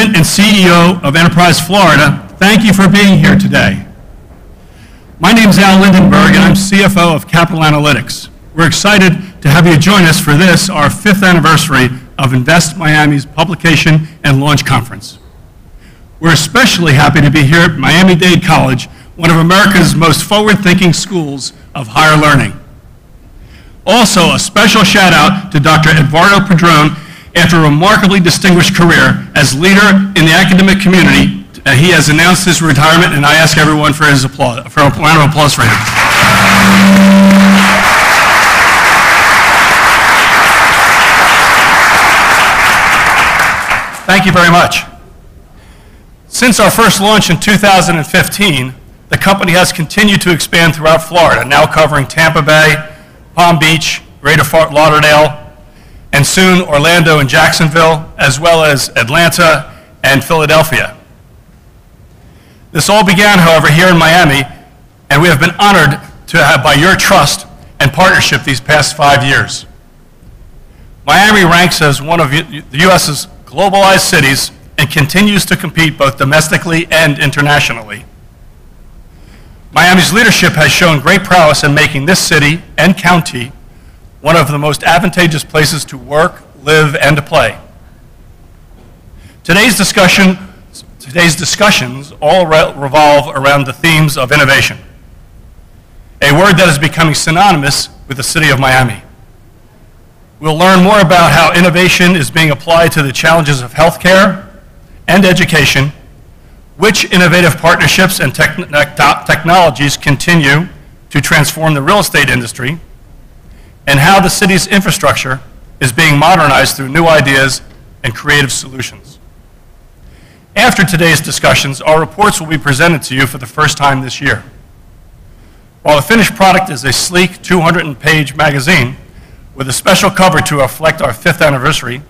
President and CEO of Enterprise Florida, thank you for being here today. My name is Al Lindenberg, and I'm CFO of Capital Analytics. We're excited to have you join us for this, our 5th anniversary of Invest Miami's Publication and Launch Conference. We're especially happy to be here at Miami-Dade College, one of America's most forward-thinking schools of higher learning. Also, a special shout out to Dr. Eduardo Padron. After a remarkably distinguished career as leader in the academic community, he has announced his retirement, and I ask everyone for his applause, for a round of applause for him. Thank you very much. Since our first launch in 2015, the company has continued to expand throughout Florida, now covering Tampa Bay, Palm Beach, Greater Fort Lauderdale, and soon Orlando and Jacksonville, as well as Atlanta and Philadelphia. This all began, however, here in Miami, and we have been honored to have, by your trust and partnership these past 5 years. Miami ranks as one of the U.S.'s globalized cities and continues to compete both domestically and internationally. Miami's leadership has shown great prowess in making this city and county one of the most advantageous places to work, live, and to play. Today's discussions all revolve around the themes of innovation, a word that is becoming synonymous with the city of Miami. We'll learn more about how innovation is being applied to the challenges of healthcare and education, which innovative partnerships and technologies continue to transform the real estate industry, and how the city's infrastructure is being modernized through new ideas and creative solutions. After today's discussions, our reports will be presented to you for the first time this year. While the finished product is a sleek 200-page magazine with a special cover to reflect our 5th anniversary,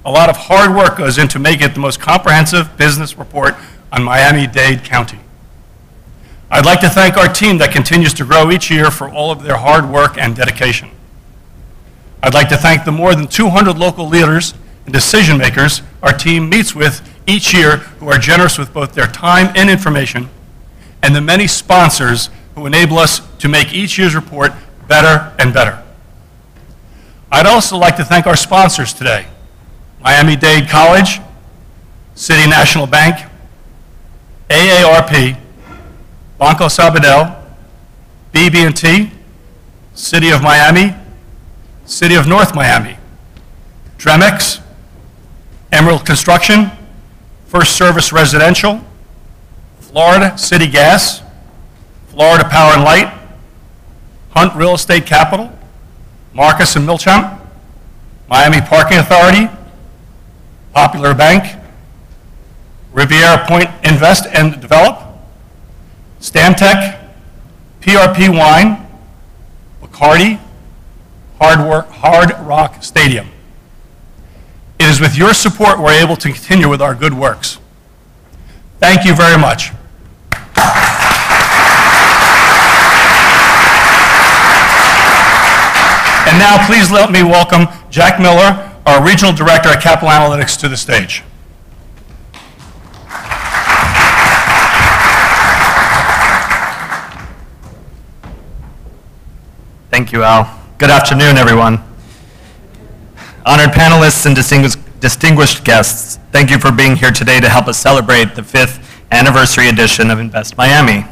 a lot of hard work goes into making it the most comprehensive business report on Miami-Dade County. I'd like to thank our team that continues to grow each year for all of their hard work and dedication. I'd like to thank the more than 200 local leaders and decision makers our team meets with each year who are generous with both their time and information, and the many sponsors who enable us to make each year's report better and better. I'd also like to thank our sponsors today: Miami-Dade College, City National Bank, AARP, Banco Sabadell, BB&T, City of Miami, City of North Miami, Dremex, Emerald Construction, First Service Residential, Florida City Gas, Florida Power and Light, Hunt Real Estate Capital, Marcus and Milchamp, Miami Parking Authority, Popular Bank, Riviera Point Invest and Develop, Stantec, PRP Wine, Bacardi, Hard Rock Stadium. It is with your support we're able to continue with our good works. Thank you very much. And now please let me welcome Jack Miller, our Regional Director at Capital Analytics, to the stage. Thank you, Al. Good afternoon, everyone. Honored panelists and distinguished guests, thank you for being here today to help us celebrate the 5th anniversary edition of Invest Miami.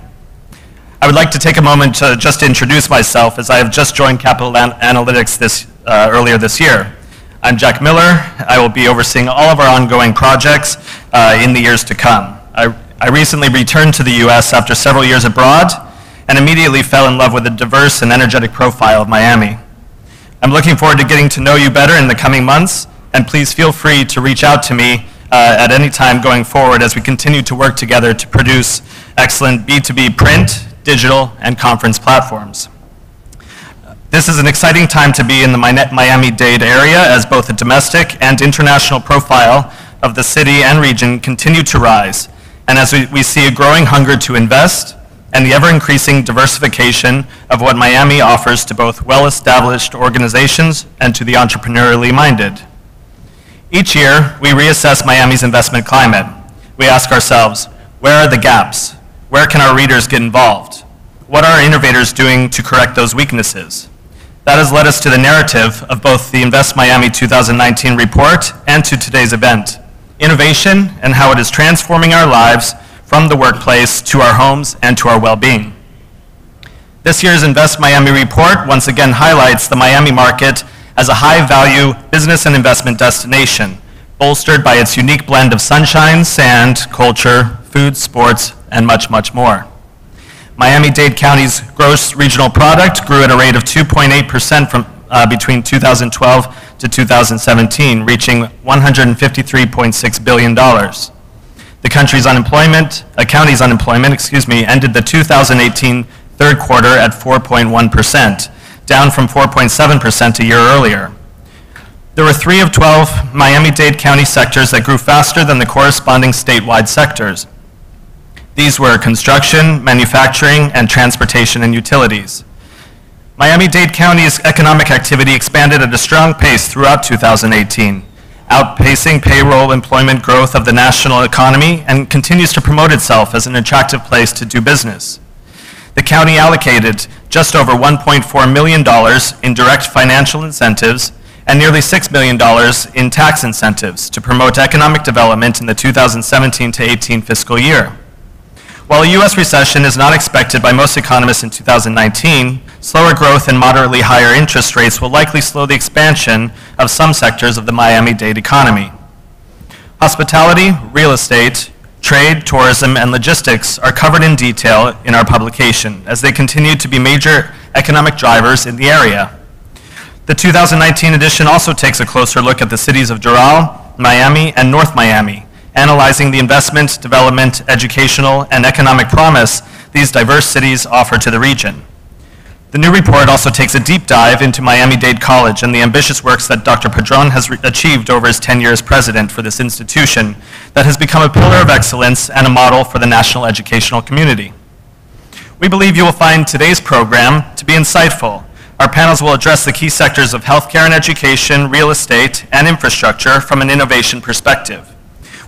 I would like to take a moment to just introduce myself, as I have just joined Capital Analytics earlier this year. I'm Jack Miller. I will be overseeing all of our ongoing projects in the years to come. I recently returned to the U.S. after several years abroad, and immediately fell in love with the diverse and energetic profile of Miami. I'm looking forward to getting to know you better in the coming months, and please feel free to reach out to me at any time going forward as we continue to work together to produce excellent B2B print, digital, and conference platforms. This is an exciting time to be in the Miami-Dade area, as both the domestic and international profile of the city and region continue to rise, and as we see a growing hunger to invest and the ever-increasing diversification of what Miami offers to both well-established organizations and to the entrepreneurially minded. Each year, we reassess Miami's investment climate. We ask ourselves, where are the gaps? Where can our readers get involved? What are our innovators doing to correct those weaknesses? That has led us to the narrative of both the Invest Miami 2019 report and to today's event, innovation and how it is transforming our lives from the workplace to our homes and to our well-being. This year's Invest Miami report once again highlights the Miami market as a high-value business and investment destination, bolstered by its unique blend of sunshine, sand, culture, food, sports, and much, much more. Miami-Dade County's gross regional product grew at a rate of 2.8% from between 2012 to 2017, reaching $153.6 billion. The county's unemployment, ended the 2018 third quarter at 4.1%, down from 4.7% a year earlier. There were 3 of 12 Miami-Dade County sectors that grew faster than the corresponding statewide sectors. These were construction, manufacturing, and transportation and utilities. Miami-Dade County's economic activity expanded at a strong pace throughout 2018, outpacing payroll employment growth of the national economy, and continues to promote itself as an attractive place to do business. The county allocated just over $1.4 million in direct financial incentives and nearly $6 million in tax incentives to promote economic development in the 2017 to 18 fiscal year. While a U.S. recession is not expected by most economists in 2019, slower growth and moderately higher interest rates will likely slow the expansion of some sectors of the Miami-Dade economy. Hospitality, real estate, trade, tourism, and logistics are covered in detail in our publication, as they continue to be major economic drivers in the area. The 2019 edition also takes a closer look at the cities of Doral, Miami, and North Miami, analyzing the investment, development, educational, and economic promise these diverse cities offer to the region. The new report also takes a deep dive into Miami-Dade College and the ambitious works that Dr. Padron has achieved over his tenure as president for this institution that has become a pillar of excellence and a model for the national educational community. We believe you will find today's program to be insightful. Our panels will address the key sectors of healthcare and education, real estate, and infrastructure from an innovation perspective.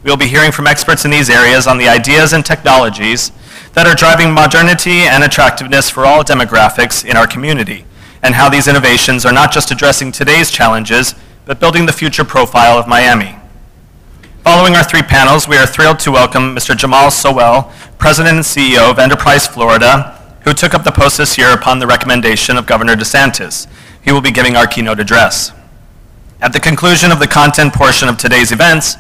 We will be hearing from experts in these areas on the ideas and technologies that are driving modernity and attractiveness for all demographics in our community, and how these innovations are not just addressing today's challenges, but building the future profile of Miami. Following our 3 panels, we are thrilled to welcome Mr. Jamal Sowell, President and CEO of Enterprise Florida, who took up the post this year upon the recommendation of Governor DeSantis. He will be giving our keynote address. At the conclusion of the content portion of today's events,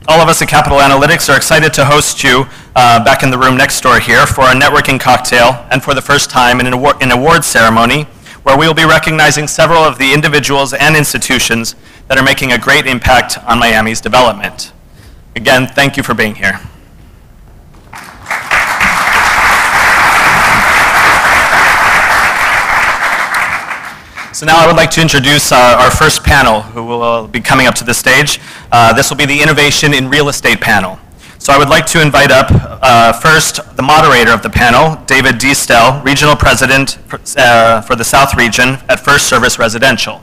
all of us at Capital Analytics are excited to host you back in the room next door here for a networking cocktail, and for the first time in an award ceremony where we will be recognizing several of the individuals and institutions that are making a great impact on Miami's development. Again, thank you for being here. So now I would like to introduce our first panel, who will be coming up to the stage. This will be the Innovation in Real Estate panel. So I would like to invite up first the moderator of the panel, David Diestel, Regional President for the South Region at First Service Residential.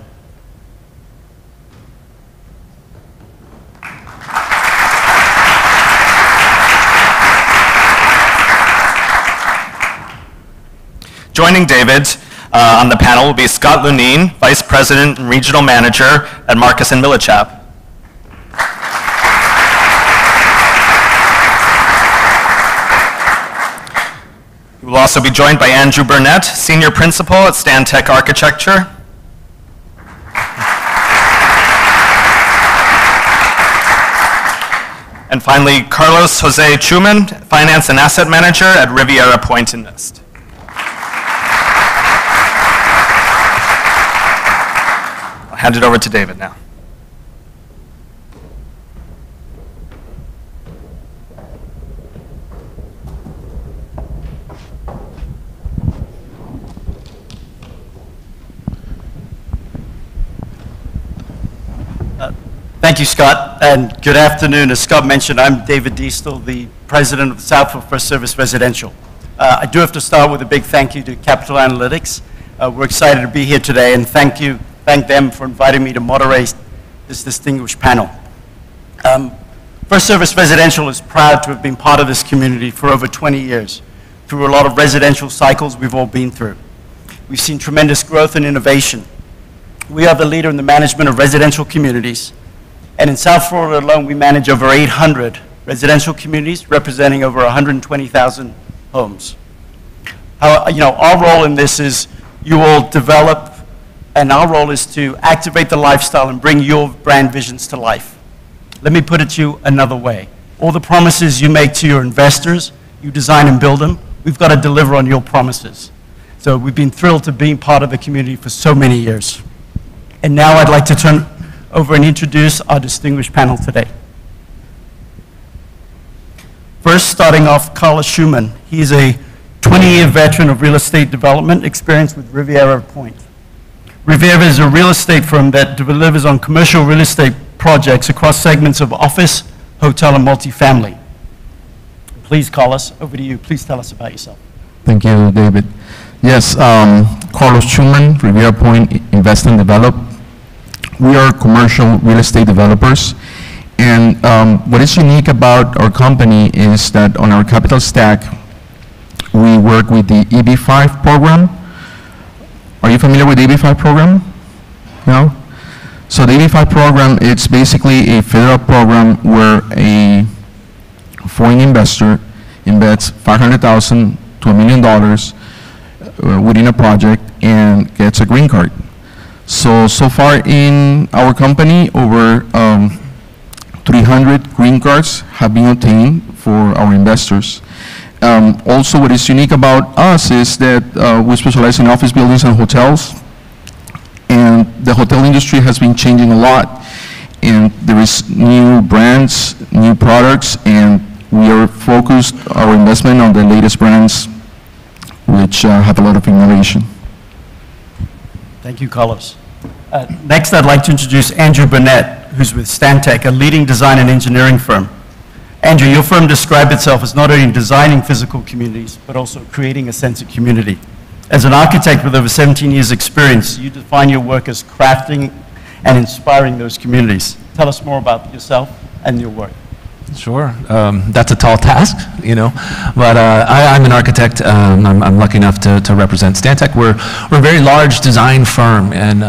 Joining David on the panel will be Scott Lunine, Vice President and Regional Manager at Marcus & Millichap. We will also be joined by Andrew Burnett, Senior Principal at Stantec Architecture. And finally, Carlos Jose Chuman, Finance and Asset Manager at Riviera Point Invest. Hand it over to David now. Thank you, Scott, and good afternoon. As Scott mentioned, I'm David Diestel, the President of the South of First Service Residential. I do have to start with a big thank you to Capital Analytics. We're excited to be here today, and thank them for inviting me to moderate this distinguished panel. First Service Residential is proud to have been part of this community for over 20 years, through a lot of residential cycles we've all been through. We've seen tremendous growth and innovation. We are the leader in the management of residential communities, and in South Florida alone, we manage over 800 residential communities representing over 120,000 homes. Our role in this is you all develop, and our role is to activate the lifestyle and bring your brand visions to life. Let me put it to you another way. All the promises you make to your investors, you design and build them, we've got to deliver on your promises. So we've been thrilled to be part of the community for so many years. And now I'd like to turn over and introduce our distinguished panel today. First, starting off, Carlos Schumann. He's a 20-year veteran of real estate development experience with Riviera Point. Riviera is a real estate firm that delivers on commercial real estate projects across segments of office, hotel, and multifamily. Please, Carlos, over to you. Please tell us about yourself. Thank you, David. Yes, Carlos Schumann, Riviera Point Invest and Develop. We are commercial real estate developers. And what is unique about our company is that on our capital stack, we work with the EB5 program. Are you familiar with the EB5 program? No? So the EB5 program, it's basically a federal program where a foreign investor invests $500,000 to $1 million within a project and gets a green card. So far in our company, over 300 green cards have been obtained for our investors. Also, what is unique about us is that we specialize in office buildings and hotels, and the hotel industry has been changing a lot, and there is new brands, new products, and we are focused our investment on the latest brands which have a lot of innovation. Thank you, Carlos. Next, I'd like to introduce Andrew Burnett, who's with Stantec, a leading design and engineering firm. Andrew, your firm described itself as not only designing physical communities, but also creating a sense of community. As an architect with over 17 years' experience, you define your work as crafting and inspiring those communities. Tell us more about yourself and your work. Sure. That's a tall task, you know, but I'm an architect. I'm lucky enough to represent Stantec. We're a very large design firm, and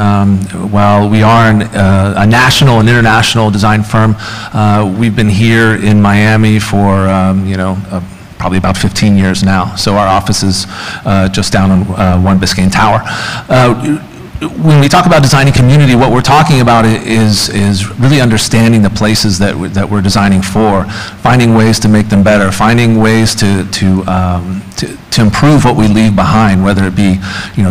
while we are a national and international design firm, we've been here in Miami for, probably about 15 years now. So our office is just down on 1 Biscayne Tower. When we talk about designing community, what we're talking about is really understanding the places that we're designing for, finding ways to make them better, finding ways to improve what we leave behind, whether it be,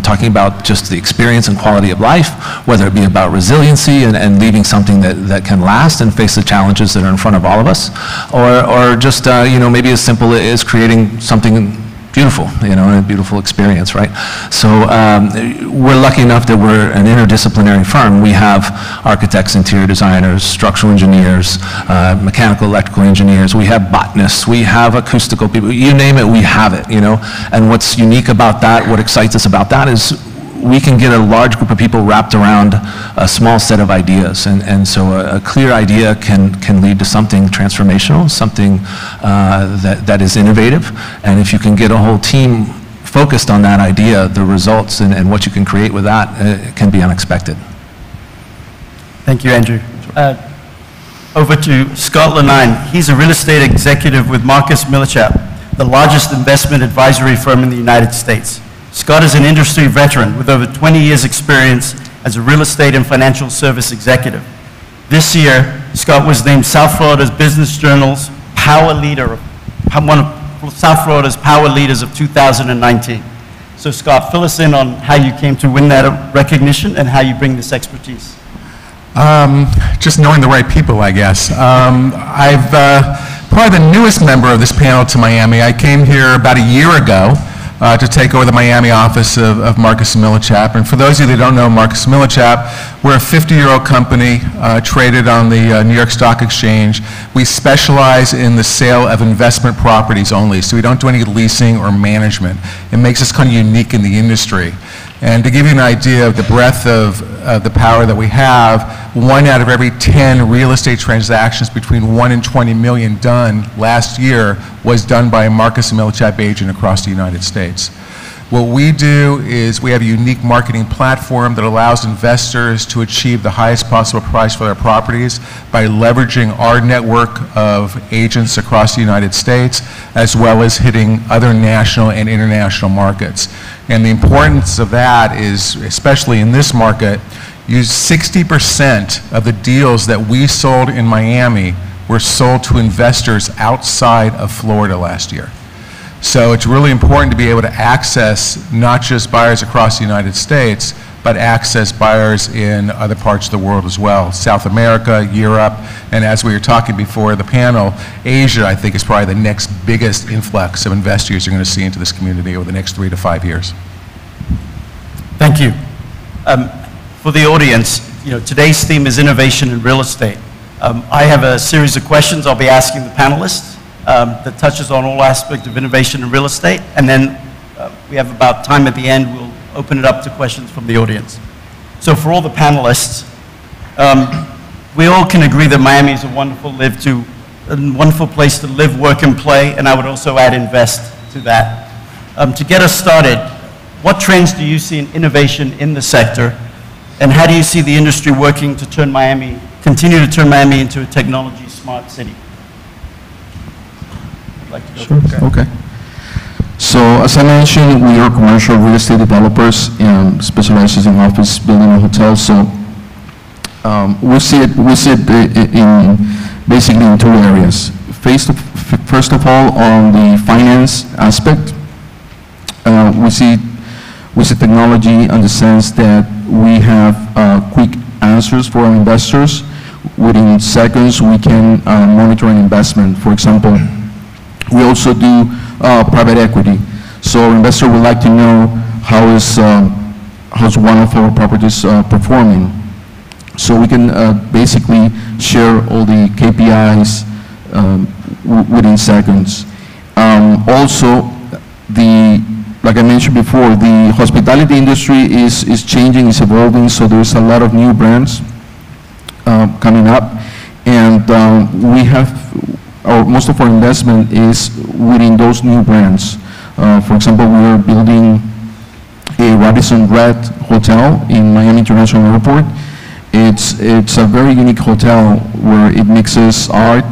talking about just the experience and quality of life, whether it be about resiliency and leaving something that can last and face the challenges that are in front of all of us, or just, maybe as simple as creating something beautiful, a beautiful experience, right? So we're lucky enough that we're an interdisciplinary firm. We have architects, interior designers, structural engineers, mechanical, electrical engineers. We have botanists. We have acoustical people. You name it, we have it, And what's unique about that, what excites us about that is we can get a large group of people wrapped around a small set of ideas. And so a clear idea can lead to something transformational, something that is innovative. And if you can get a whole team focused on that idea, the results and what you can create with that can be unexpected. Thank you, Andrew. Over to Scott Lenine. He's a real estate executive with Marcus Millichap, the largest investment advisory firm in the United States. Scott is an industry veteran with over 20 years' experience as a real estate and financial service executive. This year, Scott was named South Florida's Business Journal's Power Leader, one of South Florida's Power Leaders of 2019. So Scott, fill us in on how you came to win that recognition and how you bring this expertise. Just knowing the right people, I guess. I've probably the newest member of this panel to Miami. I came here about a year ago to take over the Miami office of Marcus & Millichap. And for those of you that don't know Marcus & Millichap, we're a 50-year-old company traded on the New York Stock Exchange. We specialize in the sale of investment properties only, so we don't do any leasing or management. It makes us kind of unique in the industry. And to give you an idea of the breadth of the power that we have, 1 out of every 10 real estate transactions between 1 and 20 million done last year was done by a Marcus & Millichap agent across the United States. What we do is we have a unique marketing platform that allows investors to achieve the highest possible price for their properties by leveraging our network of agents across the United States, as well as hitting other national and international markets. And the importance of that is, especially in this market, 60% of the deals that we sold in Miami were sold to investors outside of Florida last year. So it's really important to be able to access not just buyers across the United States, but access buyers in other parts of the world as well. South America, Europe, and as we were talking before the panel, Asia, I think, is probably the next biggest influx of investors you're going to see into this community over the next 3 to 5 years. Thank you. For the audience, today's theme is innovation in real estate. I have a series of questions I'll be asking the panelists that touches on all aspects of innovation in real estate, and then we have about time at the end. We'll open it up to questions from the audience. So for all the panelists, we all can agree that Miami is a wonderful place to live, work, and play, and I would also add invest to that. To get us started, what trends do you see in innovation in the sector, and how do you see the industry working to continue to turn Miami into a technology smart city? Sure. Okay. So as I mentioned, we are commercial real estate developers and specializes in office building and hotels. So we see it in basically in 2 areas. First of all, on the finance aspect, we see technology in the sense that we have quick answers for our investors. Within seconds, we can monitor an investment. For example, we also do private equity. So our investor would like to know how's one of our properties performing. So we can basically share all the KPIs within seconds. Also, like I mentioned before, the hospitality industry is changing, is evolving, so there's a lot of new brands coming up, and most of our investment is within those new brands. For example, we are building a Radisson Red hotel in Miami International Airport. It's a very unique hotel where it mixes art,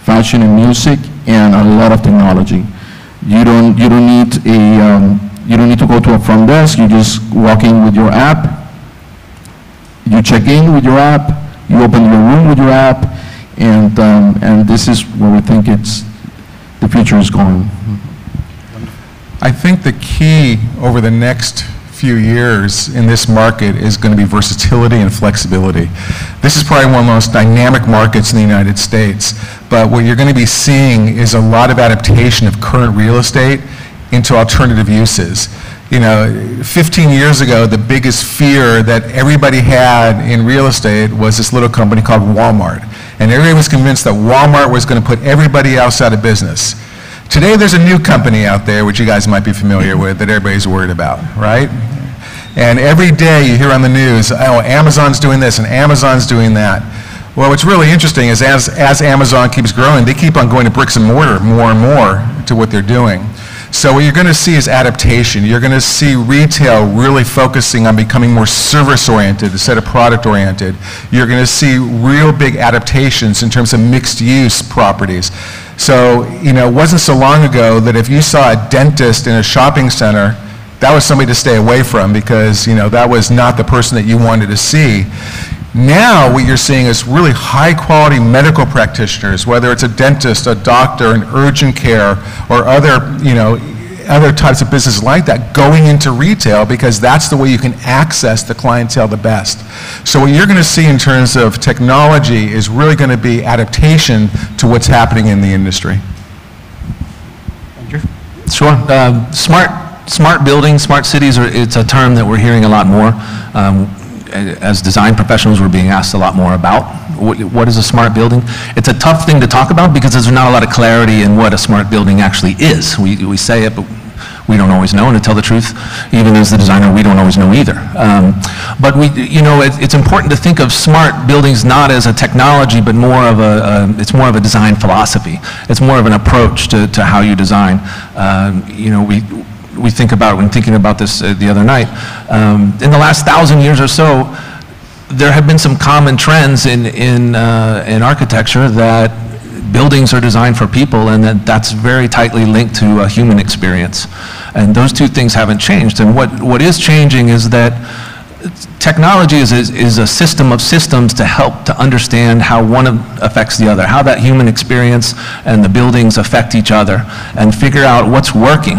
fashion, and music, and a lot of technology. You don't need to go to a front desk. You just walk in with your app. You check in with your app. You open your room with your app. And this is where we think the future is going. I think the key over the next few years in this market is going to be versatility and flexibility. This is probably one of the most dynamic markets in the United States, but what you're going to be seeing is a lot of adaptation of current real estate into alternative uses. 15 years ago, the biggest fear that everybody had in real estate was this little company called Walmart. And everybody was convinced that Walmart was going to put everybody else out of business. Today, there's a new company out there, which you guys might be familiar with, that everybody's worried about, right? And every day you hear on the news, oh, Amazon's doing this and Amazon's doing that. Well, what's really interesting is as Amazon keeps growing, they keep on going to bricks and mortar more and more to what they're doing. So what you're going to see is adaptation. You're going to see retail really focusing on becoming more service-oriented instead of product-oriented. You're going to see real big adaptations in terms of mixed-use properties. So, it wasn't so long ago that if you saw a dentist in a shopping center, that was somebody to stay away from because, that was not the person that you wanted to see. Now what you're seeing is really high-quality medical practitioners, whether it's a dentist, a doctor, an urgent care, or other types of businesses like that, going into retail because that's the way you can access the clientele the best. So what you're going to see in terms of technology is really going to be adaptation to what's happening in the industry. Andrew? Sure. Smart buildings, smart cities, it's a term that we're hearing a lot more. As design professionals, we're being asked a lot more about what is a smart building. It's a tough thing to talk about because there's not a lot of clarity in what a smart building actually is. We say it, but we don't always know, and to tell the truth, even as the designer, we don't always know either. But it's important to think of smart buildings not as a technology, but more of it's more of a design philosophy. It's more of an approach to how you design. We think about, when thinking about this the other night, in the last 1,000 years or so, there have been some common trends in architecture that buildings are designed for people, and that's very tightly linked to a human experience. And those two things haven't changed. And what is changing is that technology is a system of systems to help to understand how one affects the other, how that human experience and the buildings affect each other, and figure out what's working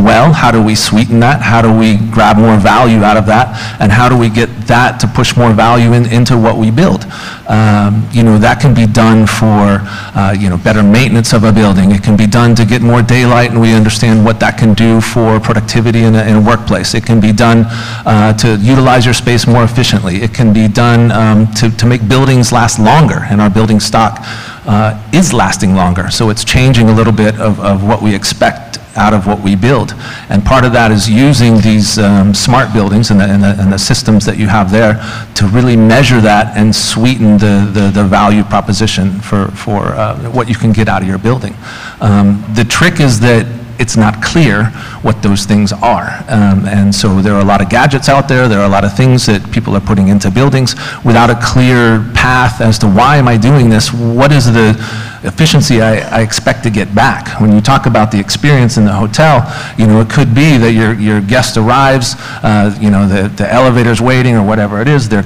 well, how do we sweeten that, how do we grab more value out of that, and how do we get that to push more value into what we build. That can be done for better maintenance of a building. It can be done to get more daylight, and we understand what that can do for productivity in a workplace. It can be done to utilize your space more efficiently. It can be done to make buildings last longer, and our building stock is lasting longer. So it's changing a little bit of what we expect out of what we build. And part of that is using these smart buildings and the systems that you have there to really measure that and sweeten the value proposition for what you can get out of your building. The trick is that it's not clear what those things are. And so there are a lot of gadgets out there, there are a lot of things that people are putting into buildings without a clear path as to why am I doing this, what is the efficiency I expect to get back. When you talk about the experience in the hotel, it could be that your guest arrives, the elevator's waiting or whatever it is, their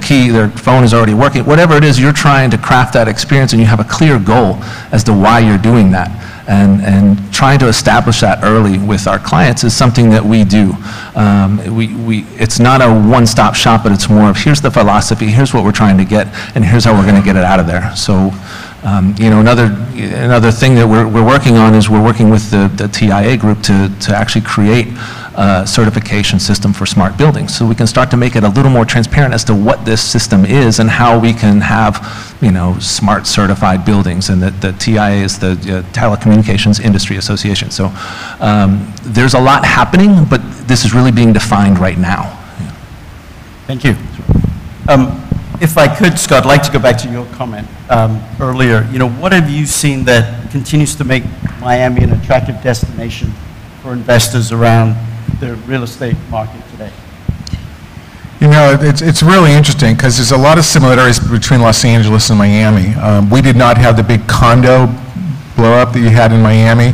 phone is already working, whatever it is, you're trying to craft that experience and you have a clear goal as to why you're doing that. And trying to establish that early with our clients is something that we do. It's not a one-stop shop, but it's more of here's the philosophy, here's what we're trying to get, and here's how we're going to get it out of there. So, another thing that we're working on is we're working with the TIA group to actually create a certification system for smart buildings, so we can start to make it a little more transparent as to what this system is and how we can have, smart certified buildings. And the TIA is the Telecommunications Industry Association. So there's a lot happening, but this is really being defined right now. Thank you. If I could, Scott, I'd like to go back to your comment earlier. What have you seen that continues to make Miami an attractive destination for investors around the real estate market today? It's really interesting because there's a lot of similarities between Los Angeles and Miami. We did not have the big condo blow up that you had in Miami,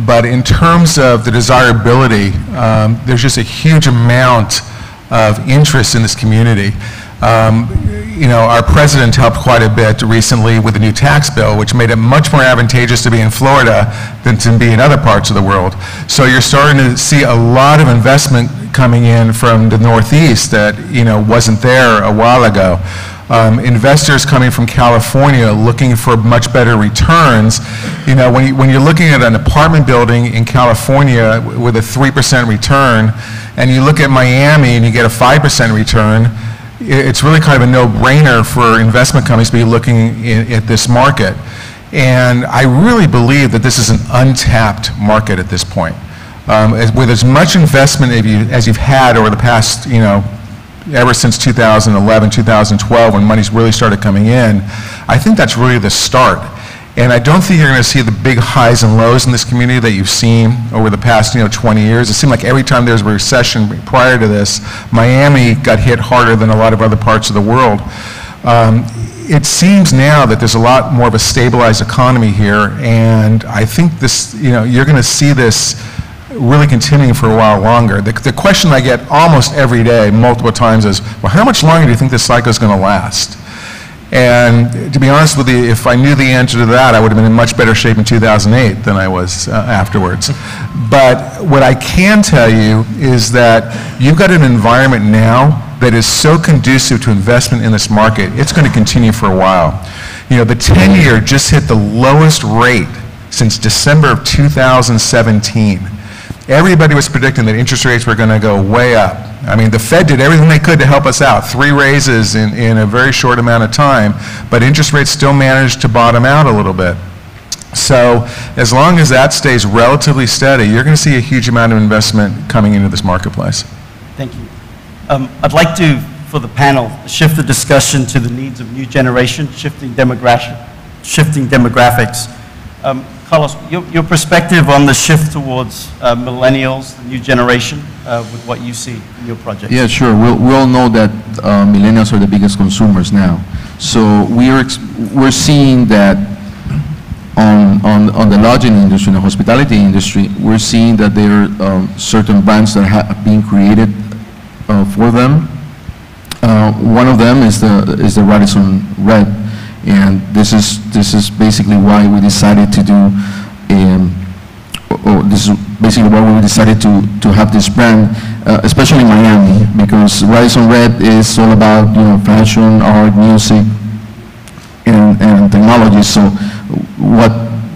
but in terms of the desirability, there's just a huge amount of interest in this community. Our president helped quite a bit recently with the new tax bill, which made it much more advantageous to be in Florida than to be in other parts of the world. So you're starting to see a lot of investment coming in from the Northeast that, wasn't there a while ago. Investors coming from California looking for much better returns. When you're looking at an apartment building in California with a 3% return, and you look at Miami and you get a 5% return, it's really kind of a no-brainer for investment companies to be looking at this market. And I really believe that this is an untapped market at this point. With as much investment as you've had over the past, ever since 2011, 2012, when money's really started coming in, I think that's really the start. And I don't think you're going to see the big highs and lows in this community that you've seen over the past 20 years. It seemed like every time there was a recession prior to this, Miami got hit harder than a lot of other parts of the world. It seems now that there's a lot more of a stabilized economy here, and I think this, you're going to see this really continuing for a while longer. The question I get almost every day, multiple times, is, well, how much longer do you think this cycle is going to last? And to be honest with you, if I knew the answer to that, I would have been in much better shape in 2008 than I was afterwards. But what I can tell you is that you've got an environment now that is so conducive to investment in this market, it's going to continue for a while. The 10-year just hit the lowest rate since December of 2017. Everybody was predicting that interest rates were going to go way up. I mean, the Fed did everything they could to help us out, 3 raises in a very short amount of time, but interest rates still managed to bottom out a little bit. So as long as that stays relatively steady, you're going to see a huge amount of investment coming into this marketplace. Thank you. I'd like to, for the panel, shift the discussion to the needs of new generation, shifting demographics. Carlos, your perspective on the shift towards millennials, the new generation, with what you see in your project. Yeah, sure. We all know that millennials are the biggest consumers now. So we're seeing that on the lodging industry, in the hospitality industry, we're seeing that there are certain brands that have been created for them. One of them is the Radisson Red, and this is basically why we decided to do. This is basically why we decided to have this brand, especially in Miami, because Radisson Red is all about fashion, art, music, and technology. So what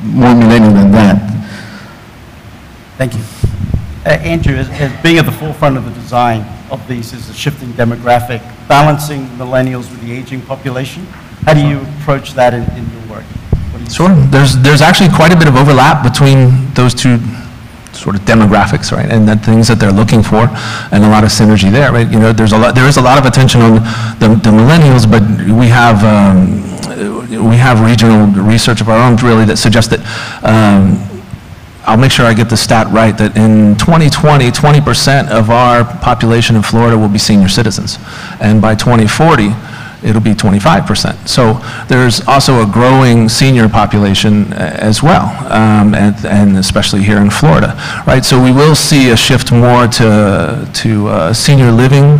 more millennial than that? Thank you. Andrew, as being at the forefront of the design of these is a shifting demographic, balancing millennials with the aging population, how do you approach that in your work? Sure. There's actually quite a bit of overlap between those two sort of demographics, right, and the things that they're looking for, and a lot of synergy there, right? There is a lot of attention on the millennials, but we have regional research of our own really that suggests that. I'll make sure I get the stat right, that in 2020, 20% of our population in Florida will be senior citizens, and by 2040, it'll be 25%. So there's also a growing senior population as well, and especially here in Florida, right? So we will see a shift more to senior living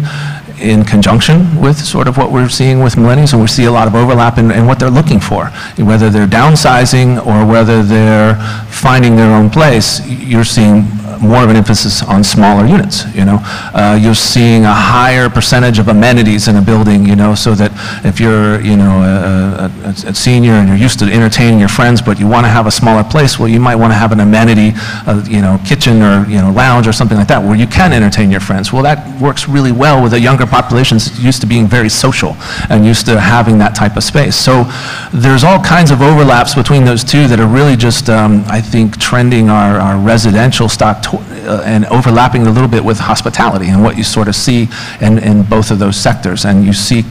in conjunction with sort of what we're seeing with millennials, and we see a lot of overlap in what they're looking for. Whether they're downsizing or whether they're finding their own place, you're seeing more of an emphasis on smaller units, You're seeing a higher percentage of amenities in a building, so that if you're, a senior and you're used to entertaining your friends, but you want to have a smaller place, well, you might want to have an amenity, kitchen or, lounge or something like that where you can entertain your friends. Well, that works really well with a younger population that's used to being very social and used to having that type of space. So there's all kinds of overlaps between those two that are really just, I think, trending our residential stock and overlapping a little bit with hospitality and what you sort of see in both of those sectors. And you see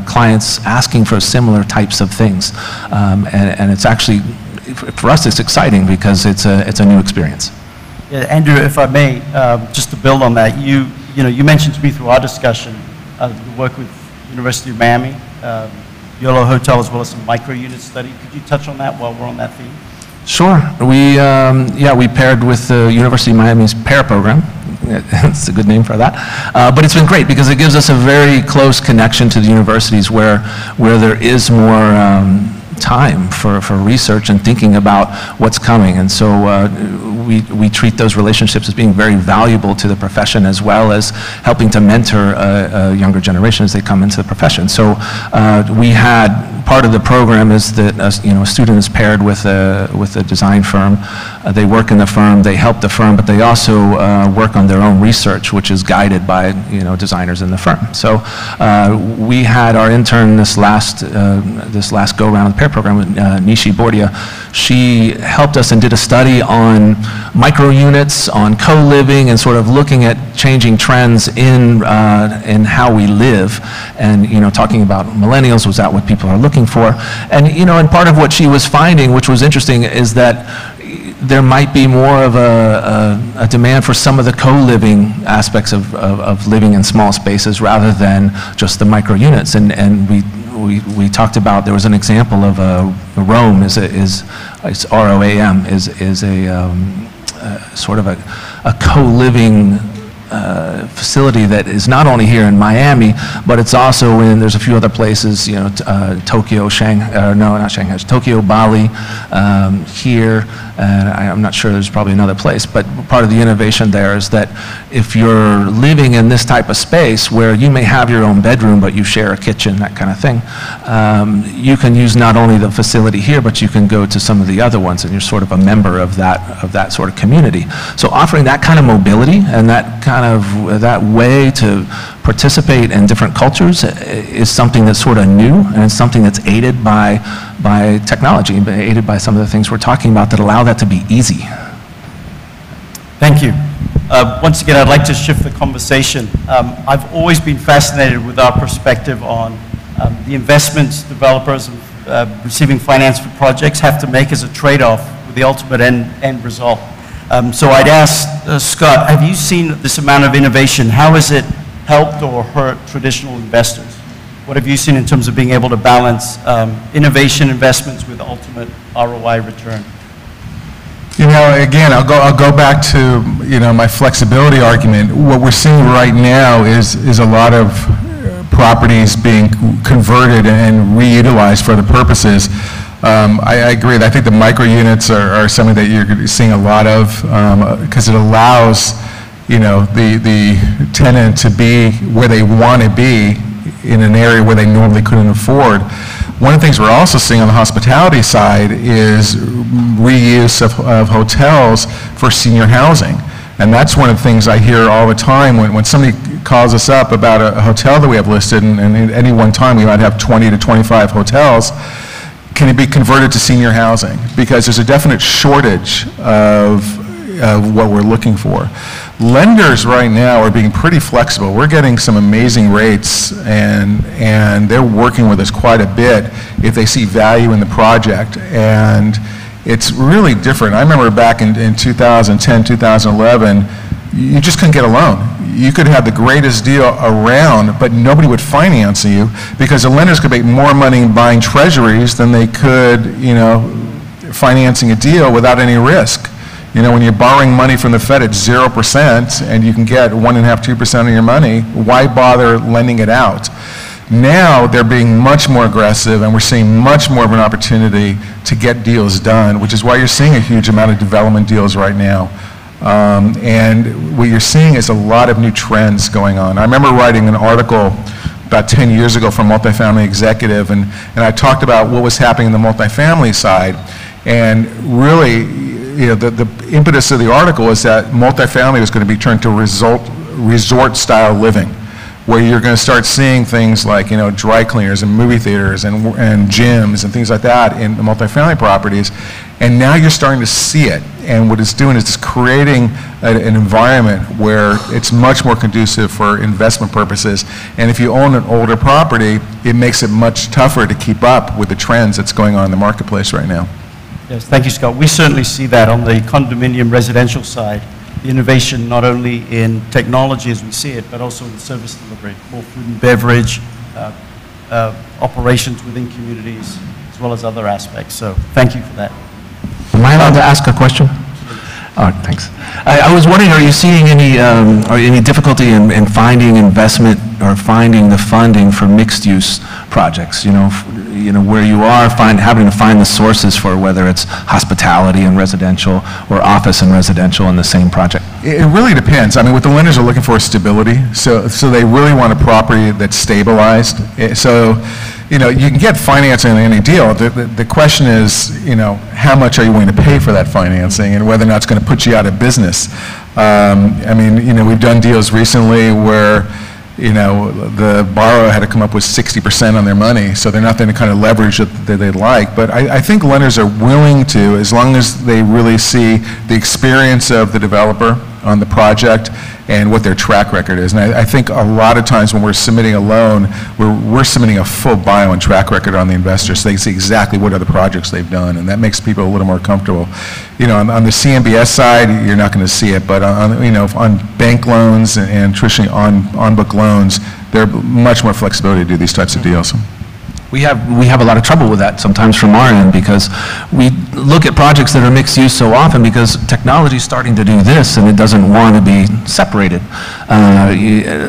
clients asking for similar types of things. And it's actually, for us, it's exciting because it's a new experience. Yeah, Andrew, if I may, just to build on that, you mentioned to me through our discussion the work with University of Miami, YOLO Hotel, as well as some micro-unit study. Could you touch on that while we're on that theme? Sure. We paired with the University of Miami's PAIR program. It's a good name for that. But it's been great because it gives us a very close connection to the universities where there is more time for research and thinking about what's coming. And so we treat those relationships as being very valuable to the profession, as well as helping to mentor a younger generation as they come into the profession. So we had, part of the program is that a student is paired with a design firm. They work in the firm, they help the firm, but they also work on their own research, which is guided by designers in the firm. So we had our intern this last go around the PAIR program, Nishi Bordia. She helped us and did a study on micro units, on co-living, and sort of looking at changing trends in how we live, and talking about millennials. Was that what people are looking for? And part of what she was finding, which was interesting, is that there might be more of a demand for some of the co-living aspects of living in small spaces rather than just the micro units. And we talked about, there was an example of Rome it's ROAM is a sort of a co-living facility that is not only here in Miami, but it's also there's a few other places, Tokyo, Shanghai, no, not Shanghai, Tokyo, Bali, here, and I'm not sure, there's probably another place, but part of the innovation there is that if you're living in this type of space where you may have your own bedroom, but you share a kitchen, that kind of thing, you can use not only the facility here, but you can go to some of the other ones, and you're sort of a member of that sort of community. So offering that kind of mobility and that kind kind of that way to participate in different cultures is something that's sort of new, and it's something that's aided by technology, aided by some of the things we're talking about that allow that to be easy. Thank you. Once again, I'd like to shift the conversation. I've always been fascinated with our perspective on the investments developers receiving finance for projects have to make as a trade-off with the ultimate end result. So I'd ask Scott, have you seen this amount of innovation? How has it helped or hurt traditional investors? What have you seen in terms of being able to balance innovation investments with ultimate ROI return? You know, again, I'll go back to, you know, my flexibility argument. What we're seeing right now is a lot of properties being converted and reutilized for other purposes. I agree. I think the micro units are something that you're seeing a lot of because it allows, you know, the tenant to be where they want to be in an area where they normally couldn't afford. One of the things we're also seeing on the hospitality side is reuse of hotels for senior housing. And that's one of the things I hear all the time when somebody calls us up about a hotel that we have listed, and at any one time we might have 20 to 25 hotels. Can it be converted to senior housing? Because there's a definite shortage of what we're looking for. Lenders right now are being pretty flexible. We're getting some amazing rates, and they're working with us quite a bit if they see value in the project. And it's really different. I remember back in 2010, 2011, you just couldn't get a loan. You could have the greatest deal around, but nobody would finance you because the lenders could make more money buying treasuries than they could, you know, financing a deal without any risk. You know, when you're borrowing money from the Fed at 0% and you can get 1.5%, 2% of your money, why bother lending it out? Now they're being much more aggressive, and we're seeing much more of an opportunity to get deals done, which is why you're seeing a huge amount of development deals right now. And what you're seeing is a lot of new trends going on. I remember writing an article about 10 years ago for Multifamily Executive, and I talked about what was happening in the multifamily side. And really, you know, the impetus of the article is that multifamily was going to be turned to resort-style living, where you're going to start seeing things like, you know, dry cleaners and movie theaters and gyms and things like that in the multifamily properties. And now you're starting to see it. And what it's doing is it's creating an environment where it's much more conducive for investment purposes. And if you own an older property, it makes it much tougher to keep up with the trends that's going on in the marketplace right now. Yes, thank you, Scott. We certainly see that on the condominium residential side. The innovation not only in technology as we see it, but also in service delivery, more food and beverage, operations within communities, as well as other aspects. So thank you for that. Am I allowed to ask a question? Oh, thanks. I was wondering, are you seeing any difficulty in finding investment or finding the funding for mixed-use projects? You know, where you are having to find the sources for whether it's hospitality and residential or office and residential in the same project. It really depends. I mean, what the lenders are looking for is stability. So they really want a property that's stabilized. So, you know, you can get financing on any deal. The question is, you know, how much are you willing to pay for that financing and whether or not it's going to put you out of business. I mean, you know, we've done deals recently where, you know, the borrower had to come up with 60% on their money, so they're not going to kind of leverage it that they'd like. But I think lenders are willing to, as long as they really see the experience of the developer on the project and what their track record is. And I think a lot of times when we're submitting a loan, we're submitting a full bio and track record on the investor, so they can see exactly what other projects they've done, and that makes people a little more comfortable. You know, on the CMBS side, you're not going to see it, but on, you know, on bank loans and traditionally on-book loans, there's much more flexibility to do these types of deals. We have a lot of trouble with that sometimes from our end because we look at projects that are mixed use so often because technology is starting to do this and it doesn't want to be separated.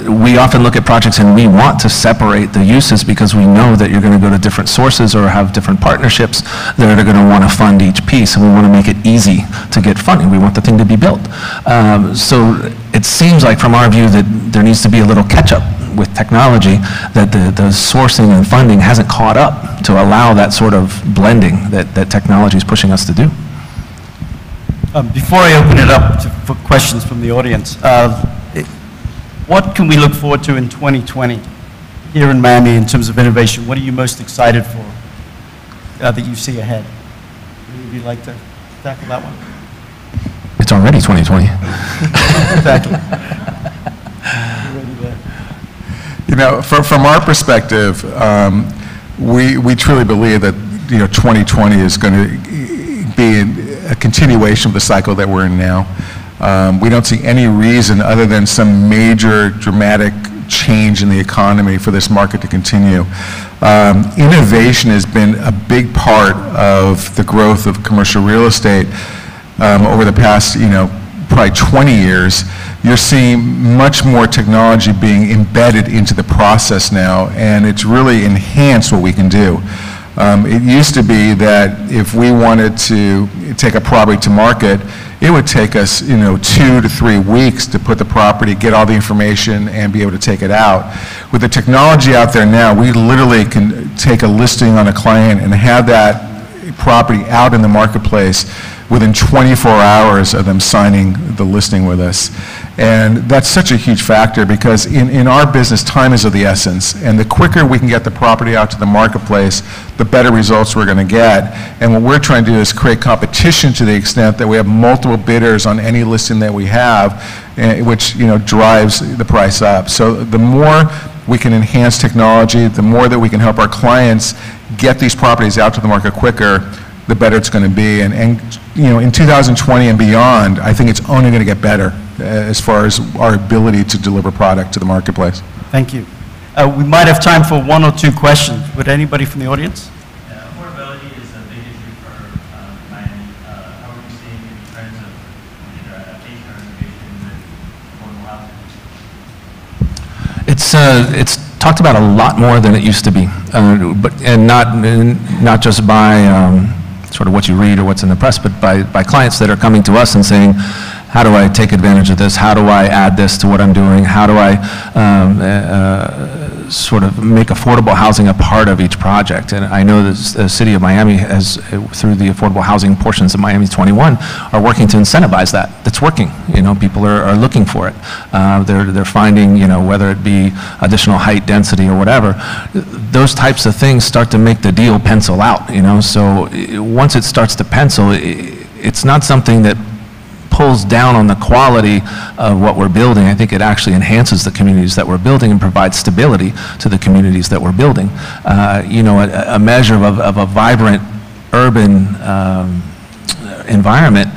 We often look at projects and we want to separate the uses because we know that you're going to go to different sources or have different partnerships that are going to want to fund each piece, and we want to make it easy to get funding. We want the thing to be built. So it seems like from our view that there needs to be a little catch-up with technology, that the sourcing and funding hasn't caught up to allow that sort of blending that technology is pushing us to do. Before I open it up for questions from the audience, What can we look forward to in 2020 here in Miami in terms of innovation? What are you most excited for that you see ahead? Would you like to tackle that one? It's already 2020. Exactly. You know, from our perspective, we truly believe that 2020 is going to be a continuation of the cycle that we're in now. We don't see any reason other than some major dramatic change in the economy for this market to continue. Innovation has been a big part of the growth of commercial real estate over the past, probably 20 years. You're seeing much more technology being embedded into the process now, and it's really enhanced what we can do. It used to be that if we wanted to take a property to market, it would take us, 2 to 3 weeks to put the property, get all the information, and be able to take it out. With the technology out there now, we literally can take a listing on a client and have that property out in the marketplace within 24 hours of them signing the listing with us. And that's such a huge factor because in our business, time is of the essence. And the quicker we can get the property out to the marketplace, the better results we're going to get. And what we're trying to do is create competition to the extent that we have multiple bidders on any listing that we have, which drives the price up. So the more we can enhance technology, the more that we can help our clients get these properties out to the market quicker, the better it's going to be. And in 2020 and beyond, I think it's only going to get better as far as our ability to deliver product to the marketplace. Thank you. We might have time for 1 or 2 questions. Would anybody from the audience? Affordability is a big issue for Miami. How are we seeing the trends of either adaptation or innovation with affordable housing? It's talked about a lot more than it used to be, and not just by sort of what you read or what's in the press, but by clients that are coming to us and saying, how do I take advantage of this? How do I add this to what I'm doing? How do I sort of make affordable housing a part of each project? And I know that the city of Miami has, through the affordable housing portions of Miami 21, are working to incentivize that. That's working. People are looking for it. They're finding, whether it be additional height density or whatever, those types of things start to make the deal pencil out. So once it starts to pencil, it's not something that pulls down on the quality of what we're building. I think it actually enhances the communities that we're building and provides stability to the communities that we're building. A measure of a vibrant urban environment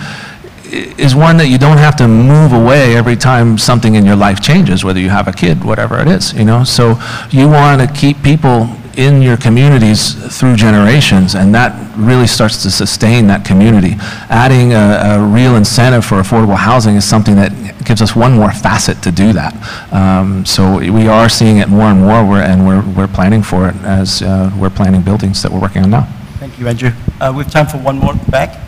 is one that you don't have to move away every time something in your life changes, whether you have a kid, whatever it is, So you want to keep people in your communities through generations, and that really starts to sustain that community. Adding a real incentive for affordable housing is something that gives us one more facet to do that. So we are seeing it more and more, and we're planning for it as we're planning buildings that we're working on now. Thank you, Andrew. We have time for one more back.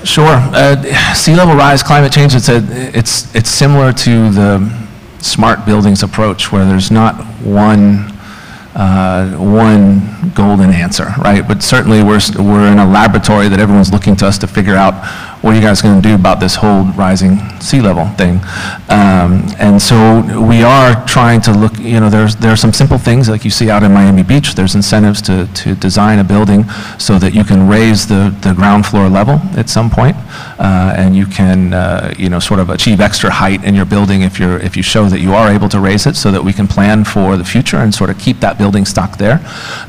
Sure. Sea level rise, climate change, it's similar to the smart buildings approach, where there's not one golden answer, right? But certainly we're in a laboratory that everyone's looking to us to figure out what are you guys going to do about this whole rising sea level thing. And so we are trying to look, there are some simple things like you see out in Miami Beach. There's incentives to design a building so that you can raise the ground floor level at some point, and you can, sort of achieve extra height in your building if you show that you are able to raise it, so that we can plan for the future and sort of keep that building stock there.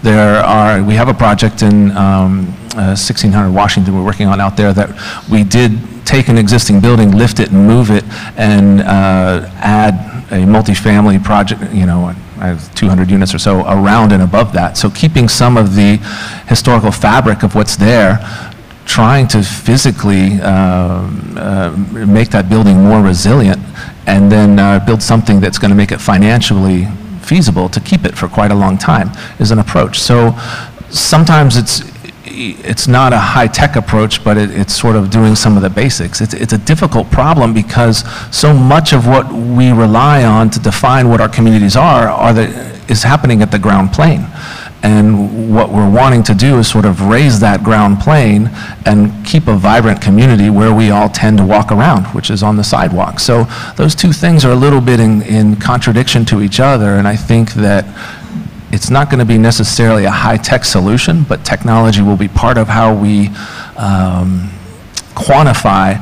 We have a project in 1600 Washington we're working on out there that we did take an existing building, lift it and move it, and add a multifamily project, I have 200 units or so around and above that. So keeping some of the historical fabric of what's there, trying to physically make that building more resilient, and then build something that's going to make it financially feasible to keep it for quite a long time is an approach. So sometimes it's, it's not a high-tech approach, but it's sort of doing some of the basics. It's a difficult problem because so much of what we rely on to define what our communities is happening at the ground plane. And what we're wanting to do is sort of raise that ground plane and keep a vibrant community where we all tend to walk around, which is on the sidewalk. So those two things are a little bit in contradiction to each other, and I think that it's not going to be necessarily a high-tech solution, but technology will be part of how we quantify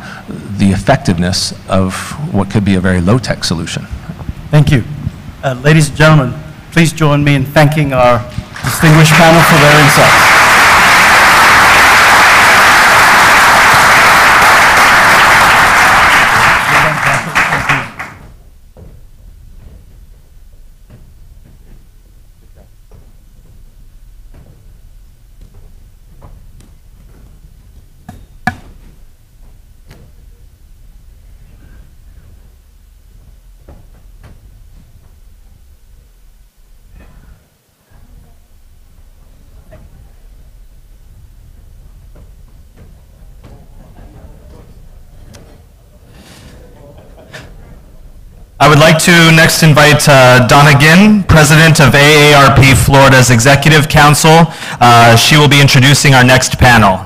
the effectiveness of what could be a very low-tech solution. Thank you. Ladies and gentlemen, please join me in thanking our distinguished panel for their insights. I would like to next invite Donna Ginn, President of AARP Florida's Executive Council. She will be introducing our next panel.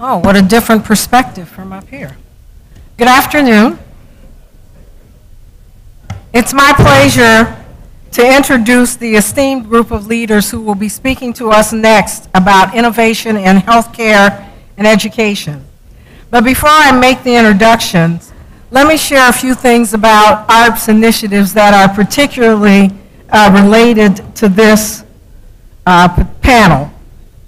Oh, what a different perspective from up here. Good afternoon. It's my pleasure to introduce the esteemed group of leaders who will be speaking to us next about innovation in healthcare and education. But before I make the introductions, let me share a few things about ARP's initiatives that are particularly related to this panel.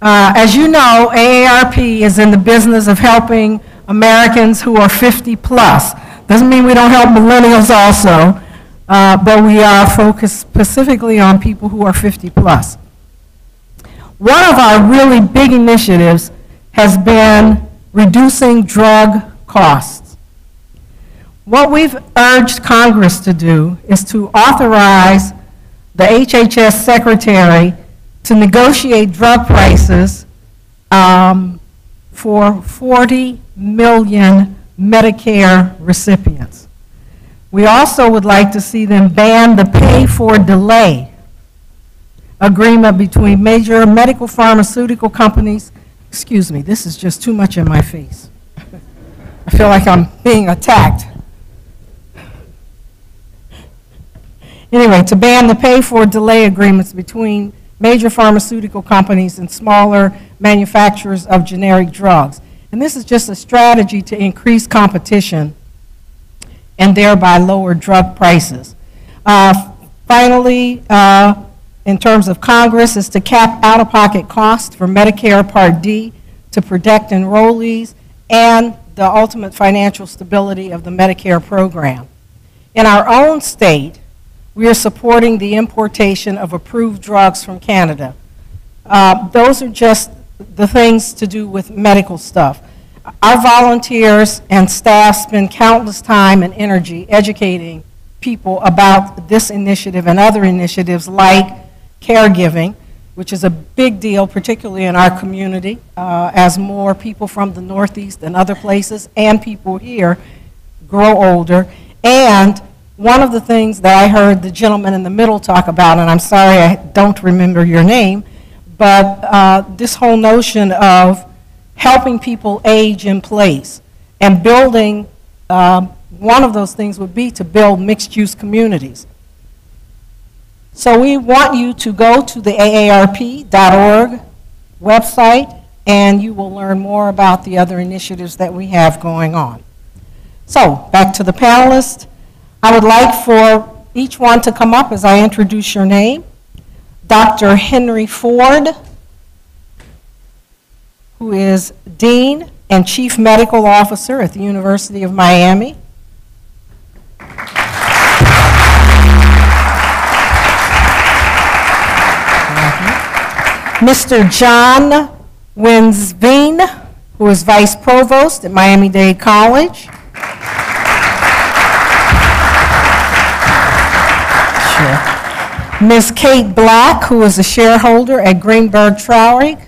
As you know, AARP is in the business of helping Americans who are 50 plus. Doesn't mean we don't help millennials also, but we are focused specifically on people who are 50 plus. One of our really big initiatives has been reducing drug costs. What we've urged Congress to do is to authorize the HHS Secretary to negotiate drug prices for 40 million Medicare recipients. We also would like to see them ban the pay-for-delay agreement between major medical pharmaceutical companies. Excuse me, this is just too much in my face. I feel like I'm being attacked. Anyway, to ban the pay-for-delay agreements between major pharmaceutical companies and smaller manufacturers of generic drugs. And this is just a strategy to increase competition and thereby lower drug prices. Finally, in terms of Congress, is to cap out-of-pocket costs for Medicare Part D to protect enrollees and the ultimate financial stability of the Medicare program. In our own state, we are supporting the importation of approved drugs from Canada. Those are just the things to do with medical stuff. Our volunteers and staff spend countless time and energy educating people about this initiative and other initiatives like caregiving, which is a big deal, particularly in our community, as more people from the Northeast and other places and people here grow older. And one of the things that I heard the gentleman in the middle talk about, and I'm sorry I don't remember your name, but this whole notion of helping people age in place and building, one of those things would be to build mixed-use communities. So we want you to go to the aarp.org website and you will learn more about the other initiatives that we have going on. So, back to the panelists. I would like for each one to come up as I introduce your name. Dr. Henry Ford, who is Dean and Chief Medical Officer at the University of Miami. Mr. John Winsveen, who is Vice Provost at Miami-Dade College. Ms. Kate Black, who is a shareholder at Greenberg Traurig.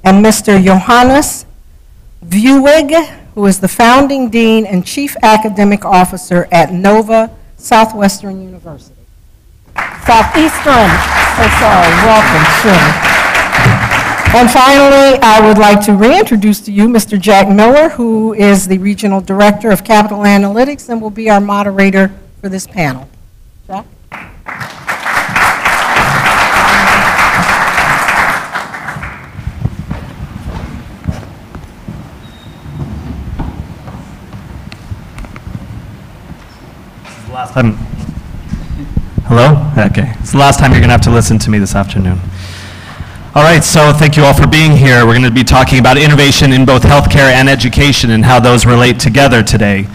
And Mr. Johannes Vuig, who is the founding dean and chief academic officer at Nova Southwestern University. Southeastern, so sorry, welcome, sure. And finally, I would like to reintroduce to you Mr. Jack Miller, who is the Regional Director of Capital Analytics and will be our moderator for this panel. Jack? Last time. Hello? Okay. It's the last time you're going to have to listen to me this afternoon. All right, so thank you all for being here. We're going to be talking about innovation in both healthcare and education and how those relate together today.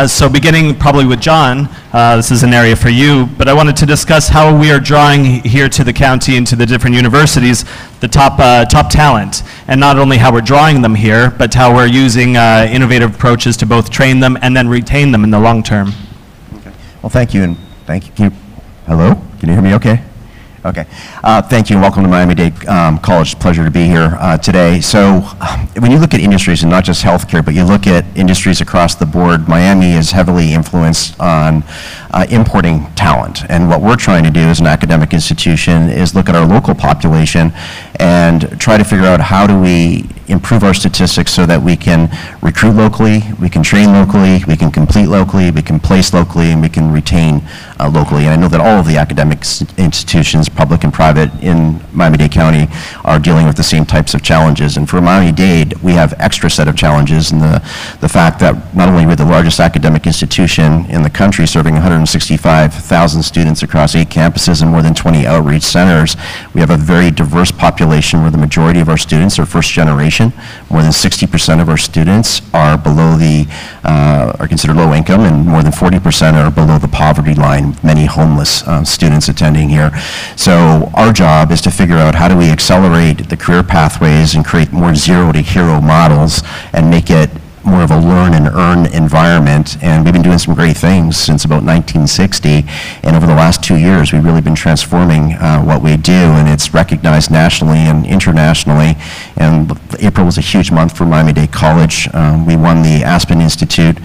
So beginning probably with John, this is an area for you, but I wanted to discuss how we are drawing here to the county and to the different universities the top talent, and not only how we're drawing them here, but how we're using innovative approaches to both train them and then retain them in the long term. Okay. Well, thank you, and thank you. Hello? Can you hear me okay? Okay. Thank you, and welcome to Miami-Dade College. Pleasure to be here today. So when you look at industries, and not just healthcare, but you look at industries across the board, Miami is heavily influenced on importing talent. And what we're trying to do as an academic institution is look at our local population and try to figure out how do we improve our statistics so that we can recruit locally, we can train locally, we can complete locally, we can place locally, and we can retain locally. And I know that all of the academic institutions, public and private, in Miami-Dade County are dealing with the same types of challenges. And for Miami-Dade, we have extra set of challenges in the fact that not only we're the largest academic institution in the country, serving 165,000 students across 8 campuses and more than 20 outreach centers, we have a very diverse population where the majority of our students are first generation. More than 60% of our students are below are considered low income, and more than 40% are below the poverty line, many homeless students attending here. So our job is to figure out how do we accelerate the career pathways and create more zero to hero models and make it more of a learn and earn environment. And we've been doing some great things since about 1960, and over the last 2 years we've really been transforming what we do, and it's recognized nationally and internationally. And April was a huge month for Miami-Dade College. We won the Aspen Institute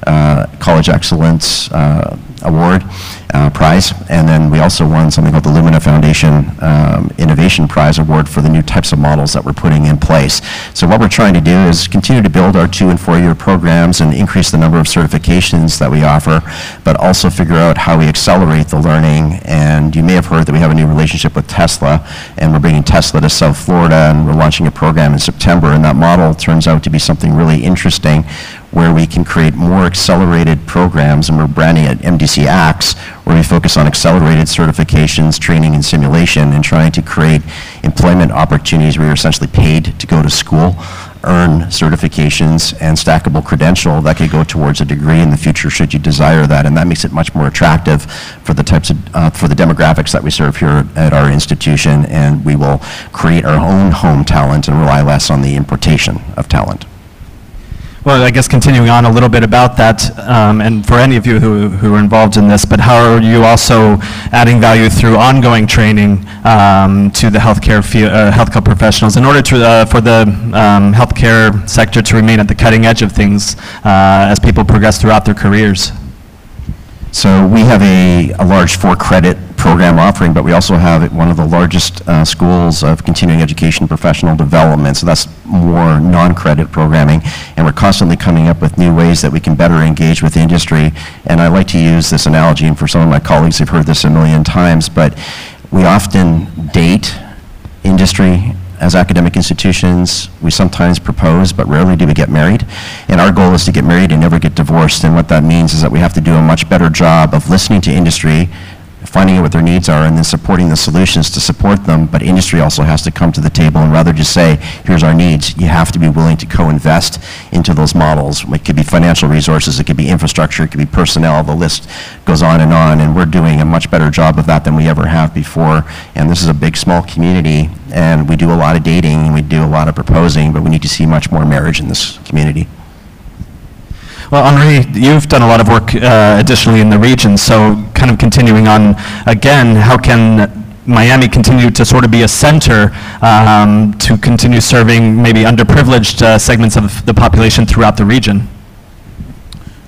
College Excellence Award prize, and then we also won something called the Lumina Foundation Innovation Prize Award for the new types of models that we're putting in place. So what we're trying to do is continue to build our 2- and 4-year programs and increase the number of certifications that we offer, but also figure out how we accelerate the learning. And you may have heard that we have a new relationship with Tesla, and we're bringing Tesla to South Florida, and we're launching a program in September, and that model turns out to be something really interesting where we can create more accelerated programs, and we're branding it MDC Acts, where we focus on accelerated certifications, training, and simulation, and trying to create employment opportunities where you're essentially paid to go to school, earn certifications, and stackable credential that could go towards a degree in the future should you desire that. And that makes it much more attractive for the types of, for the demographics that we serve here at our institution, and we will create our own home talent and rely less on the importation of talent. Well, I guess continuing on a little bit about that, and for any of you who are involved in this, but how are you also adding value through ongoing training to the healthcare professionals in order to, for the healthcare sector to remain at the cutting edge of things as people progress throughout their careers? So we have a large 4-credit program offering, but we also have one of the largest schools of continuing education professional development. So that's more non-credit programming, and we're constantly coming up with new ways that we can better engage with the industry. And I like to use this analogy, and for some of my colleagues have heard this a million times, but we often date industry as academic institutions. We sometimes propose, but rarely do we get married. And our goal is to get married and never get divorced. And what that means is that we have to do a much better job of listening to industry, finding out what their needs are, and then supporting the solutions to support them. But industry also has to come to the table and rather just say, here's our needs. You have to be willing to co-invest into those models. It could be financial resources, it could be infrastructure, it could be personnel, the list goes on, and we're doing a much better job of that than we ever have before. And this is a big, small community, and we do a lot of dating, and we do a lot of proposing, but we need to see much more marriage in this community. Well, Henri, you've done a lot of work additionally in the region, so kind of continuing on again, how can Miami continue to sort of be a center to continue serving maybe underprivileged segments of the population throughout the region?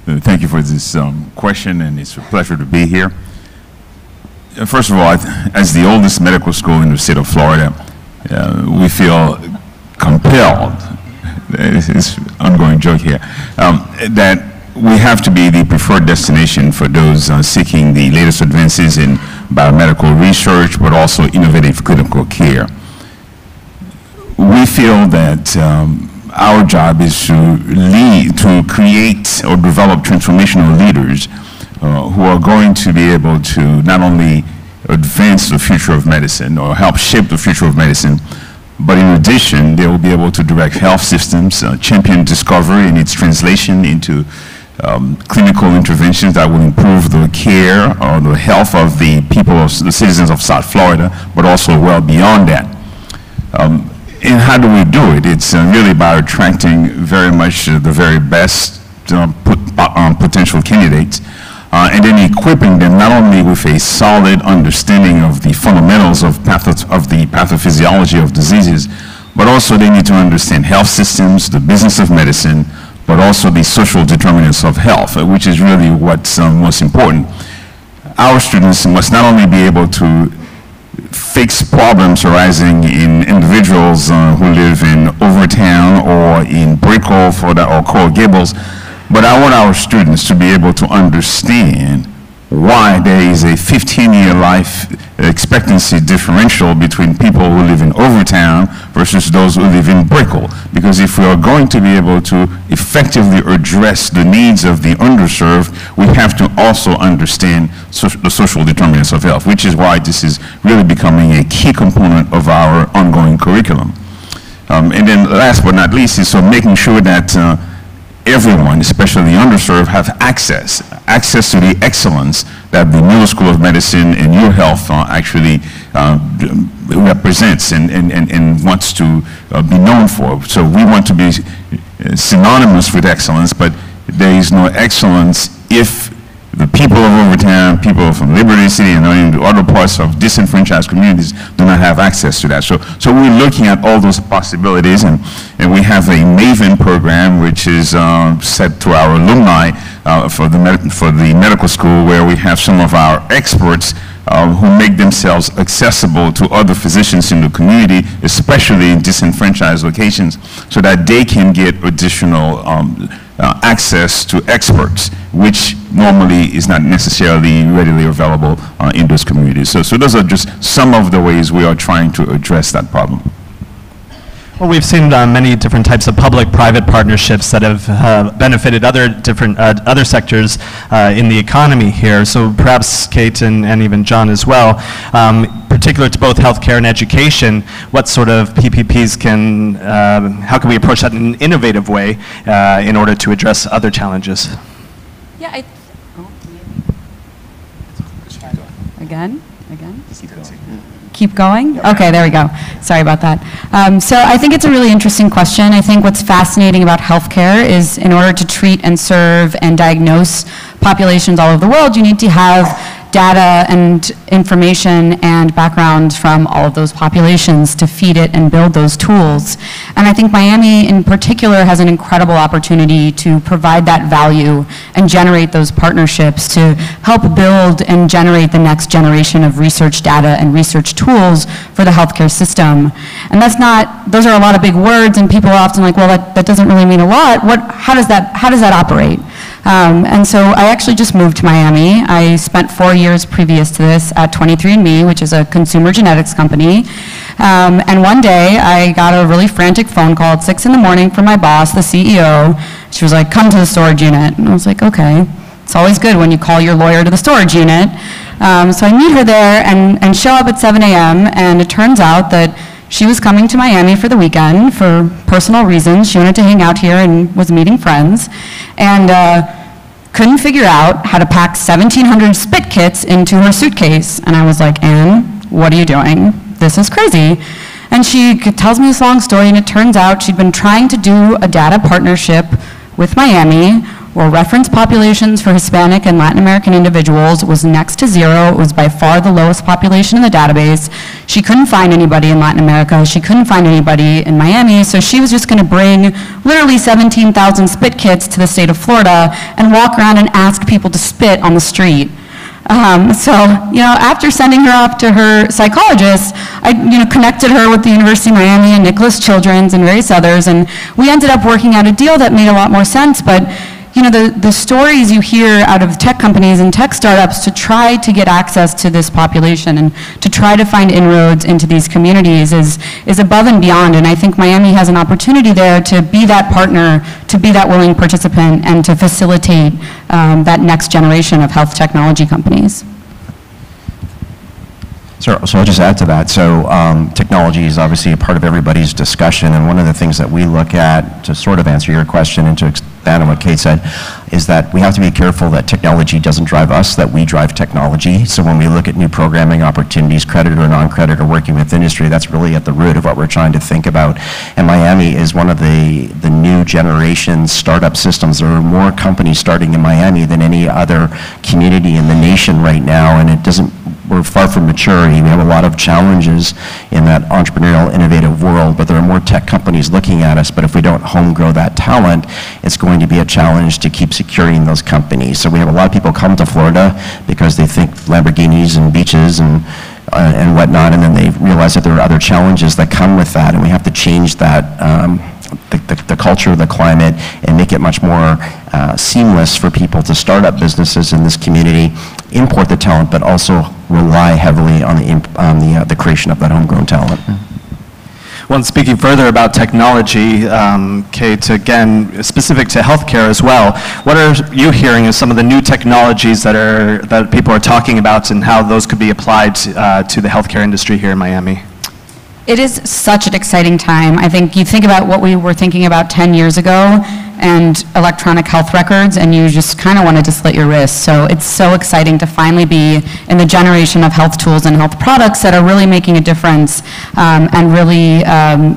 Thank you for this question, and it's a pleasure to be here. First of all, as the oldest medical school in the state of Florida, we feel compelled, it's an ongoing joke here, that we have to be the preferred destination for those seeking the latest advances in biomedical research, but also innovative clinical care. We feel that our job is to lead, to create or develop transformational leaders who are going to be able to not only advance the future of medicine or help shape the future of medicine, but in addition, they will be able to direct health systems, champion discovery and its translation into clinical interventions that will improve the care or the health of the people, the citizens of South Florida, but also well beyond that. And how do we do it? It's really by attracting very much the very best potential candidates, and then equipping them not only with a solid understanding of the fundamentals of the pathophysiology of diseases, but also they need to understand health systems, the business of medicine, but also the social determinants of health, which is really what's most important. Our students must not only be able to fix problems arising in individuals who live in Overtown or in Brickell or Coral Gables, but I want our students to be able to understand why there is a 15-year life expectancy differential between people who live in Overtown versus those who live in Brickell. Because if we are going to be able to effectively address the needs of the underserved, we have to also understand the social determinants of health, which is why this is really becoming a key component of our ongoing curriculum. And then last but not least is so making sure that everyone, especially the underserved, have access to the excellence that the Miller School of Medicine and UHealth actually represents and wants to be known for. So we want to be synonymous with excellence, but there is no excellence if the people of Overtown, people from Liberty City and other parts of disenfranchised communities do not have access to that. So we're looking at all those possibilities, and we have a MAVEN program which is set to our alumni for the medical school, where we have some of our experts who make themselves accessible to other physicians in the community, especially in disenfranchised locations, so that they can get additional access to experts, which normally is not necessarily readily available in those communities. So those are just some of the ways we are trying to address that problem. Well, we've seen many different types of public-private partnerships that have benefited other sectors in the economy here. So perhaps Kate and even John as well, particular to both healthcare and education, what sort of PPPs how can we approach that in an innovative way in order to address other challenges? Yeah, Again? Keep going? Okay, there we go. Sorry about that. So I think it's a really interesting question. I think what's fascinating about healthcare is in order to treat and serve and diagnose populations all over the world, you need to have data and information and background from all of those populations to feed it and build those tools. And I think Miami in particular has an incredible opportunity to provide that value and generate those partnerships to help build and generate the next generation of research data and research tools for the healthcare system. And that's not, those are a lot of big words, and people are often like, well, that doesn't really mean a lot. How does that operate? And so I actually just moved to Miami. I spent 4 years previous to this at 23andMe, which is a consumer genetics company. And one day I got a really frantic phone call at 6 in the morning from my boss, the CEO. She was like, come to the storage unit. And I was like, okay. It's always good when you call your lawyer to the storage unit. So I meet her there and show up at 7 a.m. And it turns out that she was coming to Miami for the weekend for personal reasons. She wanted to hang out here and was meeting friends. And couldn't figure out how to pack 1,700 spit kits into her suitcase. And I was like, Anne, what are you doing? This is crazy. And she tells me this long story, and it turns out she'd been trying to do a data partnership with Miami where reference populations for Hispanic and Latin American individuals was next to zero. It was by far the lowest population in the database. She couldn't find anybody in Latin America. She couldn't find anybody in Miami, so she was just going to bring literally 17,000 spit kits to the state of Florida and walk around and ask people to spit on the street. So, after sending her off to her psychologist, I, connected her with the University of Miami and Nicholas Children's and various others, and we ended up working out a deal that made a lot more sense. But the stories you hear out of tech companies and tech startups to try to get access to this population and to try to find inroads into these communities is above and beyond. And I think Miami has an opportunity there to be that partner, to be that willing participant, and to facilitate that next generation of health technology companies. So I'll just add to that. So technology is obviously a part of everybody's discussion, and one of the things that we look at, to sort of answer your question and to expand on what Kate said, is that we have to be careful that technology doesn't drive us, that we drive technology. So when we look at new programming opportunities, credit or non-credit, or working with industry, that's really at the root of what we're trying to think about. And Miami is one of the new generation startup systems. There are more companies starting in Miami than any other community in the nation right now, and we're far from maturity. We have a lot of challenges in that entrepreneurial, innovative world, but there are more tech companies looking at us. But if we don't home grow that talent, it's going to be a challenge to keep securing those companies. So we have a lot of people come to Florida because they think Lamborghinis and beaches and whatnot, and then they realize that there are other challenges that come with that, and we have to change that, the culture, the climate, and make it much more seamless for people to start up businesses in this community, import the talent, but also rely heavily on the creation of that homegrown talent. Well, and speaking further about technology, Kate, again, specific to healthcare as well, what are you hearing as some of the new technologies that people are talking about and how those could be applied to the healthcare industry here in Miami? It is such an exciting time. I think you think about what we were thinking about 10 years ago and electronic health records, and you just kind of wanted to slit your wrists. So it's so exciting to finally be in the generation of health tools and health products that are really making a difference and really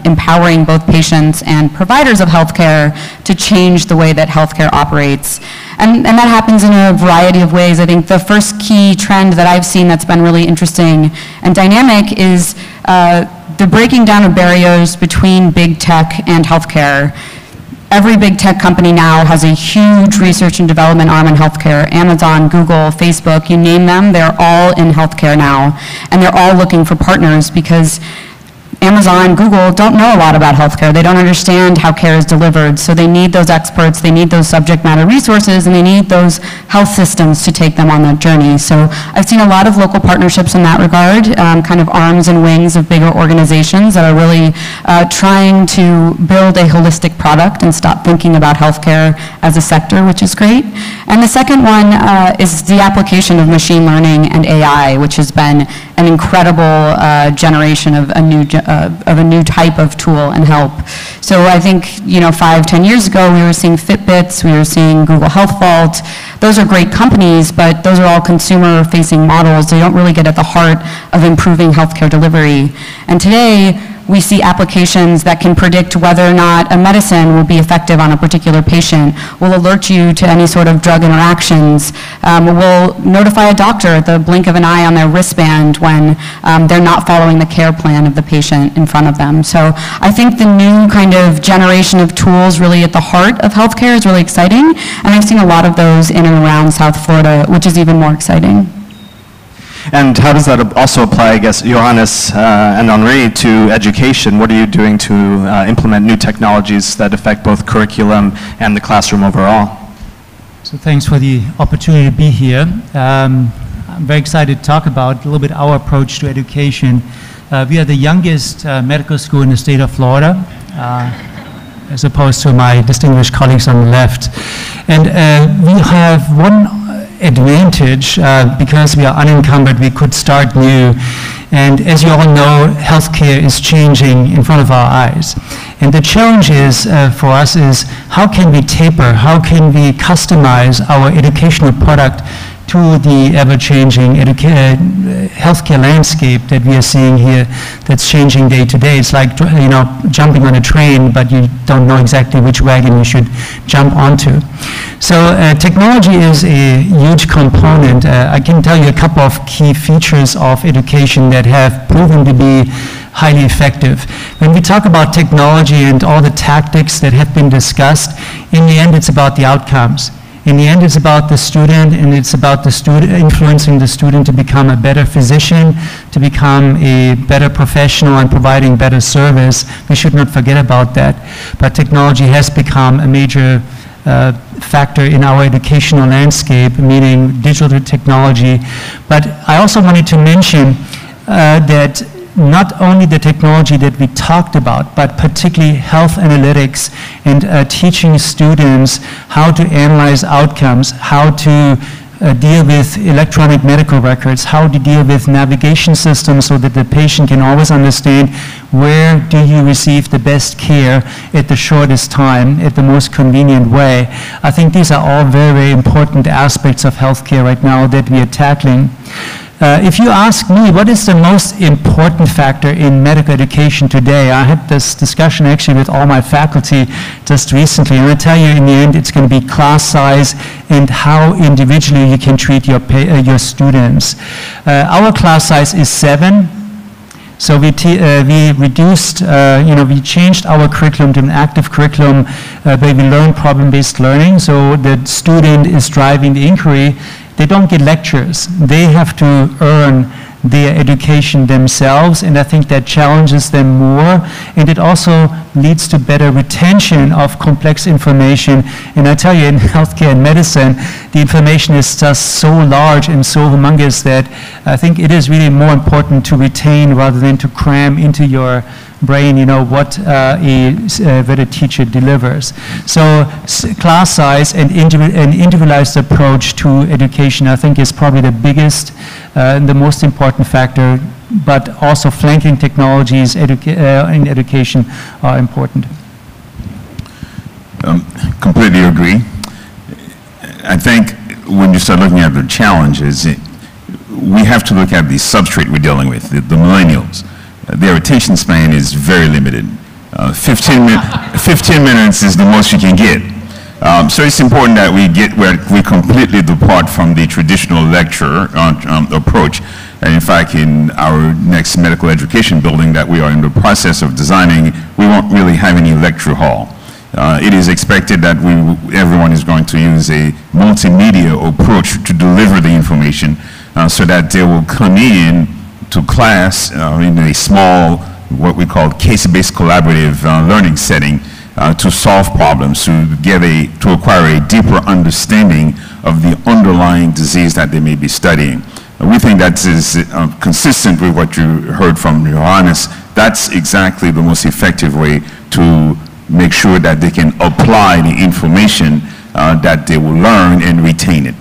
empowering both patients and providers of healthcare to change the way that healthcare operates. And that happens in a variety of ways. I think the first key trend that I've seen that's been really interesting and dynamic is the breaking down of barriers between big tech and healthcare. Every big tech company now has a huge research and development arm in healthcare. Amazon, Google, Facebook, you name them, they're all in healthcare now. And they're all looking for partners because Amazon, Google don't know a lot about healthcare. They don't understand how care is delivered. So they need those experts, they need those subject matter resources, and they need those health systems to take them on that journey. So I've seen a lot of local partnerships in that regard, kind of arms and wings of bigger organizations that are really trying to build a holistic product and stop thinking about healthcare as a sector, which is great. And the second one is the application of machine learning and AI, which has been an incredible generation of a new type of tool and help. So I think, 5-10 years ago, we were seeing Fitbits, we were seeing Google Health Vault. Those are great companies, but those are all consumer-facing models. They don't really get at the heart of improving healthcare delivery. And today, we see applications that can predict whether or not a medicine will be effective on a particular patient, will alert you to any sort of drug interactions, will notify a doctor at the blink of an eye on their wristband when they're not following the care plan of the patient in front of them. So I think the new kind of generation of tools really at the heart of healthcare is really exciting, and I've seen a lot of those in and around South Florida, which is even more exciting. And how does that also apply, I guess, Johannes and Henri, to education? What are you doing to implement new technologies that affect both curriculum and the classroom overall? So thanks for the opportunity to be here. I'm very excited to talk about a little bit our approach to education. We are the youngest medical school in the state of Florida, as opposed to my distinguished colleagues on the left. And we have one advantage, because we are unencumbered, we could start new. And as you all know, healthcare is changing in front of our eyes. And the challenge is, for us is, how can we taper, how can we customize our educational product to the ever-changing healthcare landscape that we are seeing here that's changing day to day. It's like, you know, jumping on a train, but you don't know exactly which wagon you should jump onto. So technology is a huge component. I can tell you a couple of key features of education that have proven to be highly effective. When we talk about technology and all the tactics that have been discussed, in the end it's about the outcomes. In the end, it's about the student, and it's about the student influencing the student to become a better physician, to become a better professional and providing better service. We should not forget about that. But technology has become a major factor in our educational landscape, meaning digital technology. But I also wanted to mention that not only the technology that we talked about, but particularly health analytics and teaching students how to analyze outcomes, how to deal with electronic medical records, how to deal with navigation systems so that the patient can always understand where do you receive the best care at the shortest time, at the most convenient way. I think these are all very, very important aspects of healthcare right now that we are tackling. If you ask me, what is the most important factor in medical education today? I had this discussion actually with all my faculty just recently, and I tell you in the end it's going to be class size and how individually you can treat your students. Our class size is 7. So we reduced, we changed our curriculum to an active curriculum where we learn problem-based learning. So the student is driving the inquiry. They don't get lectures. They have to earn their education themselves, and I think that challenges them more, and it also leads to better retention of complex information. And I tell you, in healthcare and medicine, the information is just so large and so humongous that I think it is really more important to retain rather than to cram into your brain, what a teacher delivers. So class size and an individualized approach to education, I think, is probably the biggest and the most important factor, but also flanking technologies in education are important. Completely agree. I think when you start looking at the challenges, we have to look at the substrate we're dealing with, the millennials. Their attention span is very limited. 15 minutes is the most you can get. So it's important that we completely depart from the traditional lecture approach. And in fact, in our next medical education building that we are in the process of designing, we won't really have any lecture hall. It is expected that everyone is going to use a multimedia approach to deliver the information so that they will come in to class in a small, what we call case-based collaborative learning setting to solve problems, to acquire a deeper understanding of the underlying disease that they may be studying. We think that is consistent with what you heard from Johannes. That's exactly the most effective way to make sure that they can apply the information that they will learn and retain it.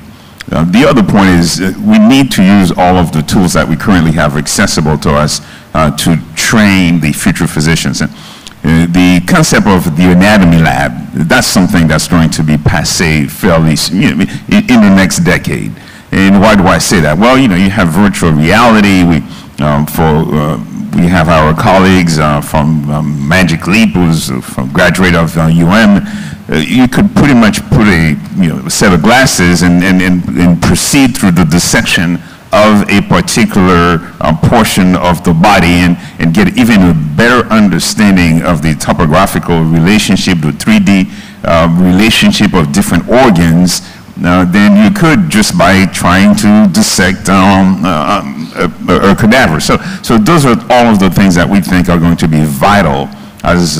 The other point is we need to use all of the tools that we currently have accessible to us to train the future physicians. The concept of the anatomy lab, that's something that's going to be passé fairly in the next decade. And why do I say that? Well, you have virtual reality. We have our colleagues from Magic Leap, who's from graduate of UM. You could pretty much put a set of glasses and proceed through the dissection of a particular portion of the body and get even a better understanding of the topographical relationship, the 3D relationship of different organs than you could just by trying to dissect a cadaver. So those are all of the things that we think are going to be vital as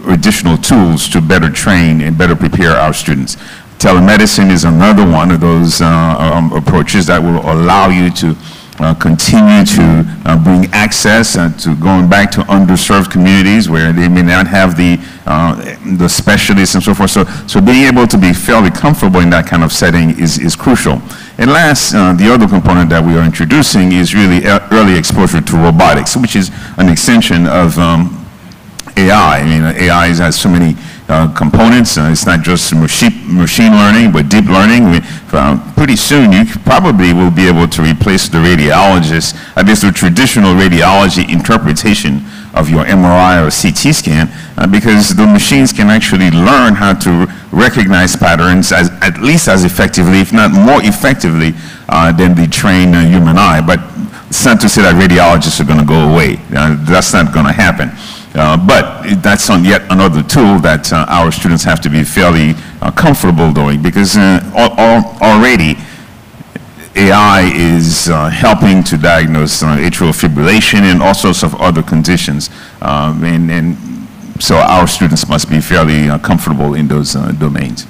additional tools to better train and better prepare our students. Telemedicine is another one of those approaches that will allow you to continue to bring access to going back to underserved communities where they may not have the specialists and so forth. So being able to be fairly comfortable in that kind of setting is crucial. And last, the other component that we are introducing is really early exposure to robotics, which is an extension of AI. I mean, AI has so many components. It's not just machine learning, but deep learning. Pretty soon, you probably will be able to replace the radiologist, at least the traditional radiology interpretation of your MRI or CT scan, because the machines can actually learn how to recognize patterns at least as effectively, if not more effectively, than the trained human eye. But it's not to say that radiologists are going to go away. That's not going to happen. But that's yet another tool that our students have to be fairly comfortable doing, because already AI is helping to diagnose atrial fibrillation and all sorts of other conditions. And so our students must be fairly comfortable in those domains.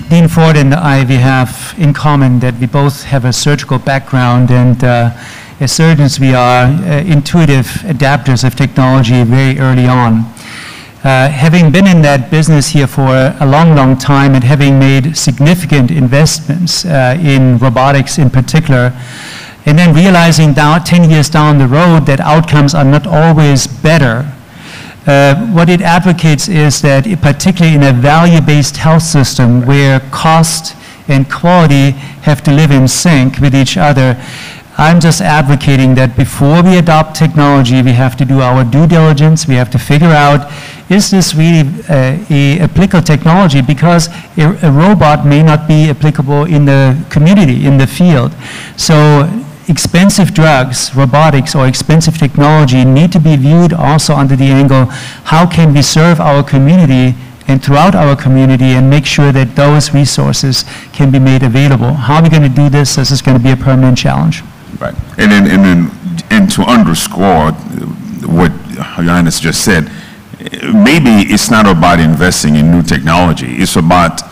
Dean Ford and I, we have in common that we both have a surgical background, and as surgeons, we are intuitive adapters of technology very early on. Having been in that business here for a long, long time and having made significant investments in robotics in particular, and then realizing now 10 years down the road that outcomes are not always better, what it advocates is that, particularly in a value-based health system where cost and quality have to live in sync with each other, I'm just advocating that before we adopt technology, we have to do our due diligence. We have to figure out, is this really a applicable technology? Because a robot may not be applicable in the community, in the field. So expensive drugs, robotics, or expensive technology need to be viewed also under the angle, how can we serve our community and throughout our community and make sure that those resources can be made available? How are we going to do this? This is going to be a permanent challenge. Right. And to underscore what Johannes just said, maybe it's not about investing in new technology. It's about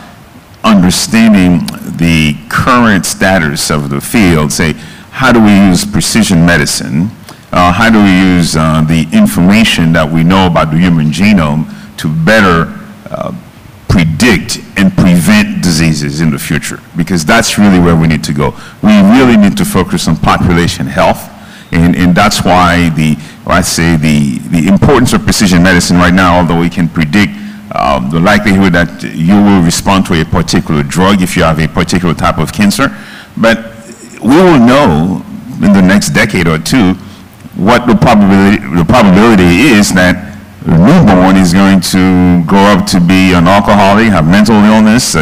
understanding the current status of the field. Say, how do we use precision medicine? How do we use the information that we know about the human genome to better predict and prevent diseases in the future? Because that's really where we need to go. We really need to focus on population health, and that's why I say the importance of precision medicine right now, although we can predict the likelihood that you will respond to a particular drug if you have a particular type of cancer, but we will know in the next decade or two what the probability is that a newborn is going to grow up to be an alcoholic, have mental illness,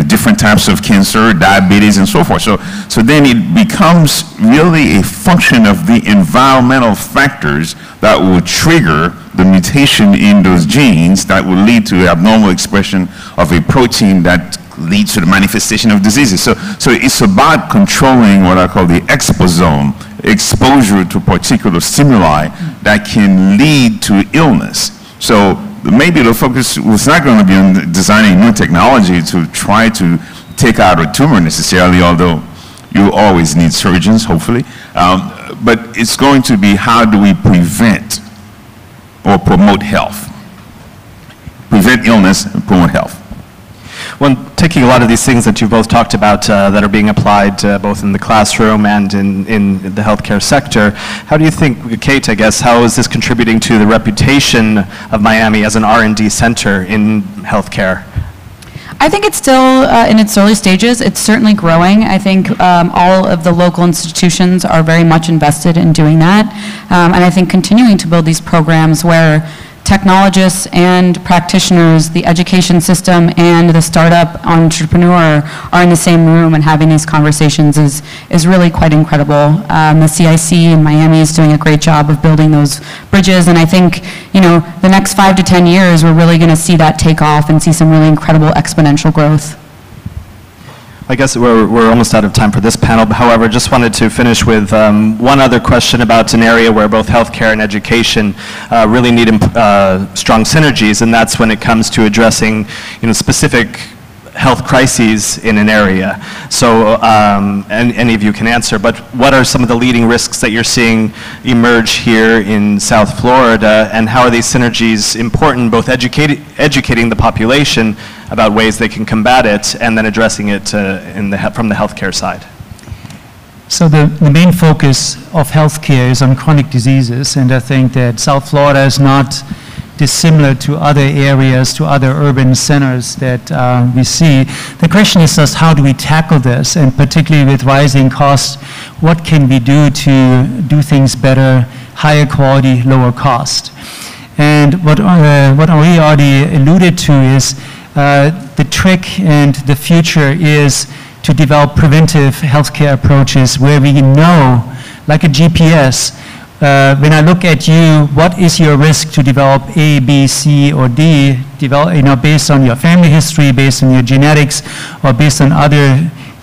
different types of cancer, diabetes, and so forth. So then it becomes really a function of the environmental factors that will trigger the mutation in those genes that will lead to abnormal expression of a protein that leads to the manifestation of diseases. So it's about controlling what I call the exposome, exposure to particular stimuli that can lead to illness. So maybe the focus was not going to be on designing new technology to try to take out a tumor necessarily, although you always need surgeons, hopefully. But it's going to be, how do we prevent or promote health? Prevent illness and promote health. When taking a lot of these things that you both talked about that are being applied both in the classroom and in the healthcare sector, how do you think, Kate, I guess, how is this contributing to the reputation of Miami as an R&D center in healthcare? I think it's still in its early stages. It's certainly growing. I think all of the local institutions are very much invested in doing that. And I think continuing to build these programs where technologists and practitioners, the education system and the startup entrepreneur are in the same room and having these conversations is really quite incredible. The CIC in Miami is doing a great job of building those bridges, and I think, you know, the next 5 to 10 years we're really going to see that take off and see some really incredible exponential growth. I guess we're almost out of time for this panel, but however, just wanted to finish with one other question about an area where both healthcare and education really need strong synergies, and that's when it comes to addressing, you know, specific health crises in an area. So, and any of you can answer, but what are some of the leading risks that you're seeing emerge here in South Florida, and how are these synergies important, both educating the population about ways they can combat it, and then addressing it from the healthcare side? So the main focus of healthcare is on chronic diseases, and I think that South Florida is not dissimilar to other areas, to other urban centers that we see. The question is just how do we tackle this, and particularly with rising costs, what can we do to do things better, higher quality, lower cost? And what Henri already alluded to is the trick and the future is to develop preventive healthcare approaches where we know, like a GPS, when I look at you, what is your risk to develop A, B, C, or D, based on your family history, based on your genetics, or based on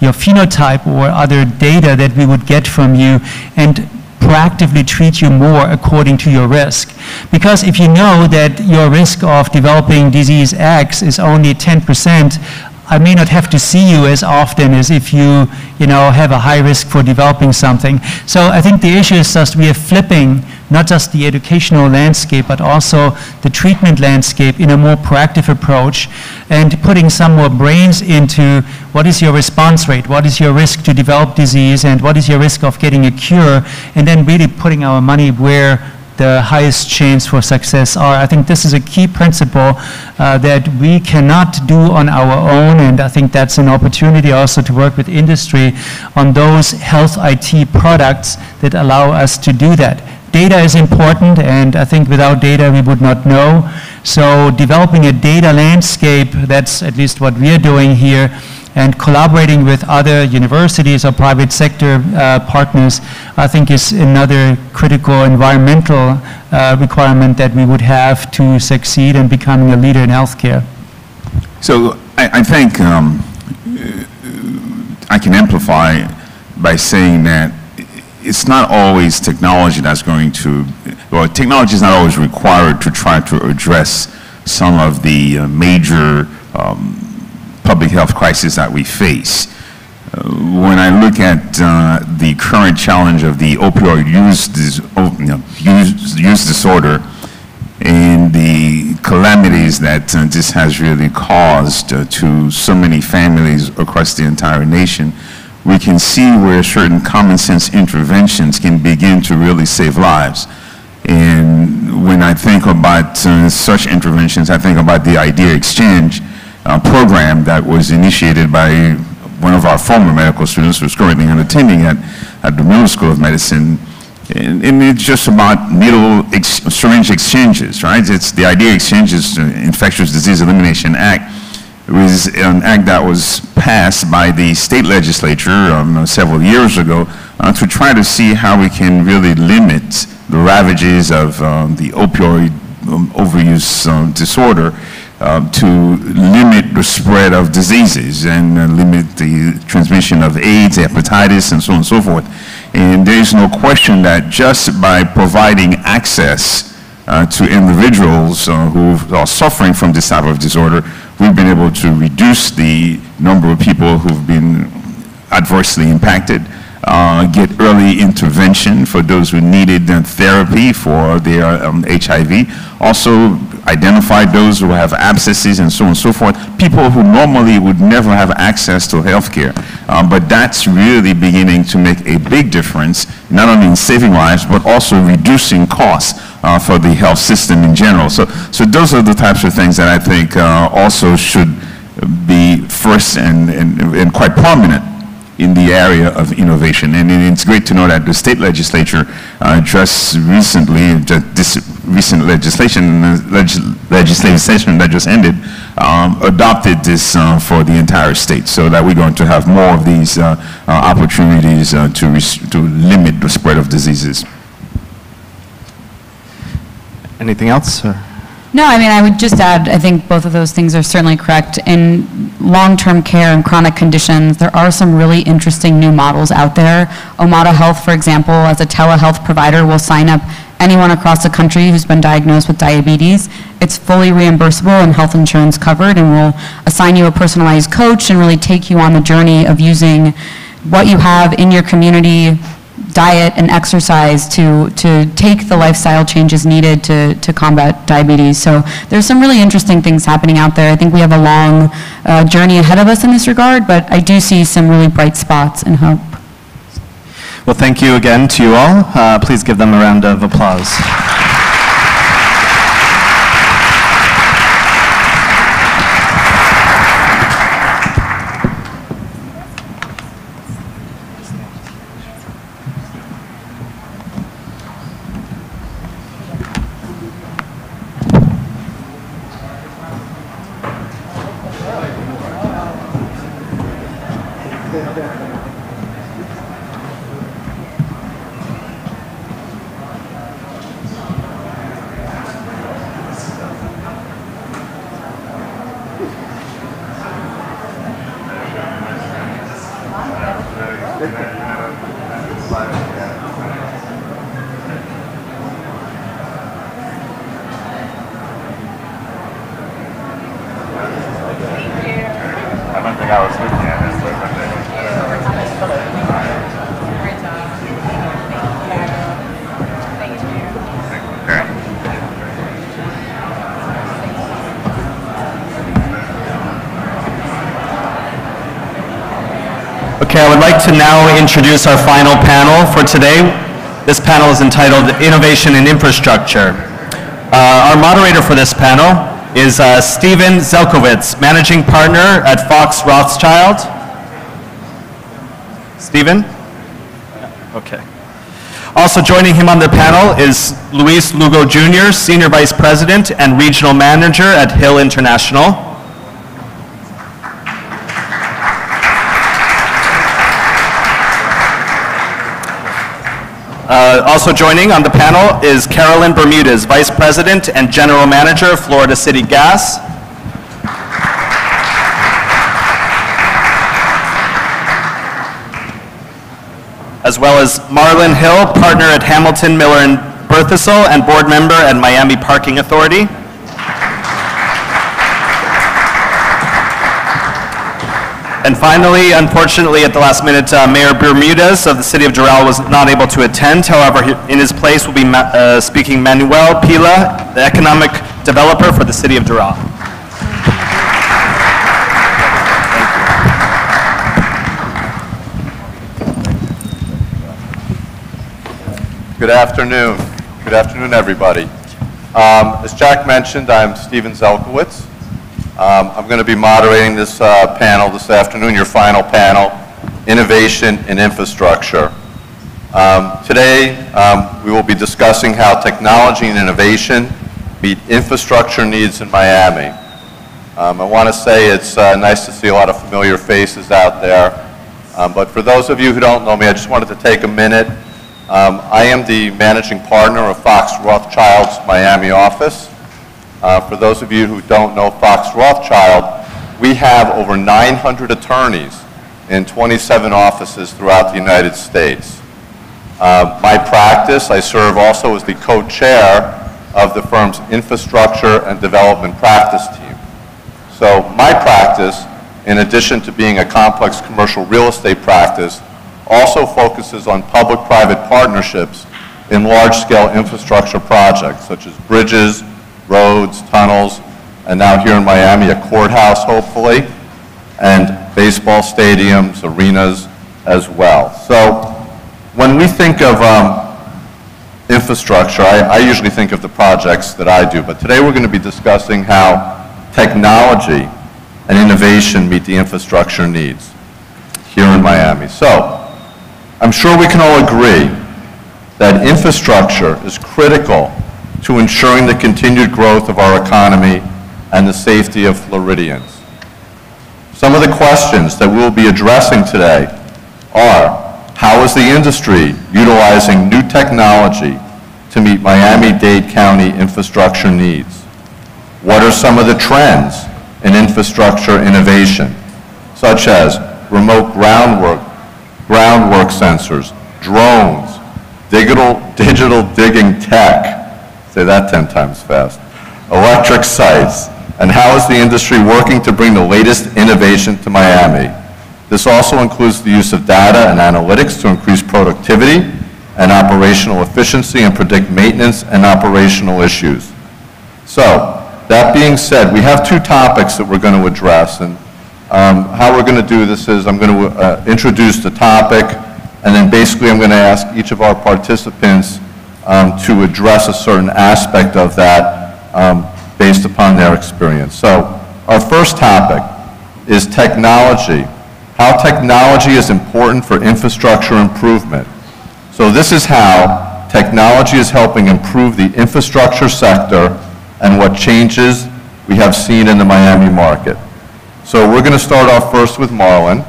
your phenotype or other data that we would get from you, and proactively treat you more according to your risk. Because if you know that your risk of developing disease X is only 10%, I may not have to see you as often as if you have a high risk for developing something. So I think the issue is just we are flipping not just the educational landscape, but also the treatment landscape in a more proactive approach, and putting some more brains into what is your response rate, what is your risk to develop disease, and what is your risk of getting a cure, and then really putting our money where the highest chance for success are. I think this is a key principle that we cannot do on our own, and I think that's an opportunity also to work with industry on those health IT products that allow us to do that. Data is important, and I think without data we would not know. So developing a data landscape, that's at least what we are doing here, and collaborating with other universities or private sector partners, I think is another critical environmental requirement that we would have to succeed in becoming a leader in healthcare. So I think I can amplify by saying that it's not always technology that's going to, well, technology is not always required to try to address some of the major public health crisis that we face. When I look at the current challenge of the opioid use disorder and the calamities that this has really caused to so many families across the entire nation, we can see where certain common sense interventions can begin to really save lives. And when I think about such interventions, I think about the Idea Exchange program that was initiated by one of our former medical students who's currently attending at the Middle School of Medicine. And it's just about needle syringe exchanges, right? It's the Idea Exchange is Infectious Disease Elimination Act. It was an act that was passed by the state legislature several years ago to try to see how we can really limit the ravages of the opioid overuse disorder, to limit the spread of diseases and limit the transmission of AIDS, hepatitis, and so on and so forth. And there's no question that just by providing access to individuals who are suffering from this type of disorder, we've been able to reduce the number of people who've been adversely impacted, get early intervention for those who needed therapy for their HIV, also identify those who have abscesses and so on and so forth, people who normally would never have access to health care. But that's really beginning to make a big difference, not only in saving lives, but also reducing costs for the health system in general. So those are the types of things that I think also should be first and quite prominent in the area of innovation. And it's great to know that the state legislature just recently, this recent legislative session that just ended, adopted this for the entire state, so that we're going to have more of these opportunities to limit the spread of diseases. Anything else? Or? No, I mean, I would just add, I think both of those things are certainly correct. In long-term care and chronic conditions, there are some really interesting new models out there. Omada Health, for example, as a telehealth provider, will sign up anyone across the country who's been diagnosed with diabetes. It's fully reimbursable and health insurance covered, and will assign you a personalized coach and really take you on the journey of using what you have in your community, diet and exercise, to take the lifestyle changes needed to combat diabetes. So there's some really interesting things happening out there. I think we have a long journey ahead of us in this regard, but I do see some really bright spots and hope. Well, thank you again to you all. Please give them a round of applause. Okay, I would like to now introduce our final panel for today. This panel is entitled Innovation in Infrastructure. Our moderator for this panel is Steven Zelkowitz, Managing Partner at Fox Rothschild. Steven? Okay. Also joining him on the panel is Luis Lugo Jr., Senior Vice President and Regional Manager at Hill International. Also joining on the panel is Carolyn Bermudez, Vice President and General Manager of Florida City Gas. As well as Marlon Hill, Partner at Hamilton, Miller and Berthesel and Board Member at Miami Parking Authority. And finally, unfortunately, at the last minute, Mayor Bermudez of the City of Doral was not able to attend. However, in his place will be speaking Manuel Pila, the economic developer for the City of Doral. Good afternoon. Good afternoon, everybody. As Jack mentioned, I'm Steven Zelkowitz. I'm going to be moderating this panel this afternoon, your final panel, Innovation in Infrastructure. Today, we will be discussing how technology and innovation meet infrastructure needs in Miami. I want to say it's nice to see a lot of familiar faces out there. But for those of you who don't know me, I just wanted to take a minute. I am the managing partner of Fox Rothschild's Miami office. For those of you who don't know Fox Rothschild, we have over 900 attorneys in 27 offices throughout the United States. My practice, I serve also as the co-chair of the firm's Infrastructure and Development Practice Team. So my practice, in addition to being a complex commercial real estate practice, also focuses on public-private partnerships in large-scale infrastructure projects, such as bridges, roads, tunnels, and now here in Miami, a courthouse, hopefully, and baseball stadiums, arenas as well. So when we think of infrastructure, I usually think of the projects that I do, but today we're going to be discussing how technology and innovation meet the infrastructure needs here in Miami. So, I'm sure we can all agree that infrastructure is critical to ensuring the continued growth of our economy and the safety of Floridians. Some of the questions that we'll be addressing today are, how is the industry utilizing new technology to meet Miami-Dade County infrastructure needs? What are some of the trends in infrastructure innovation, such as remote groundwork sensors, drones, digital digging tech, say that 10 times fast, electric sites, and how is the industry working to bring the latest innovation to Miami? This also includes the use of data and analytics to increase productivity and operational efficiency and predict maintenance and operational issues. So, that being said, we have two topics that we're going to address, and how we're going to do this is I'm going to introduce the topic, and then basically I'm going to ask each of our participants to address a certain aspect of that based upon their experience. So, our first topic is technology. How technology is important for infrastructure improvement. So this is how technology is helping improve the infrastructure sector and what changes we have seen in the Miami market. So we're going to start off first with Marlon,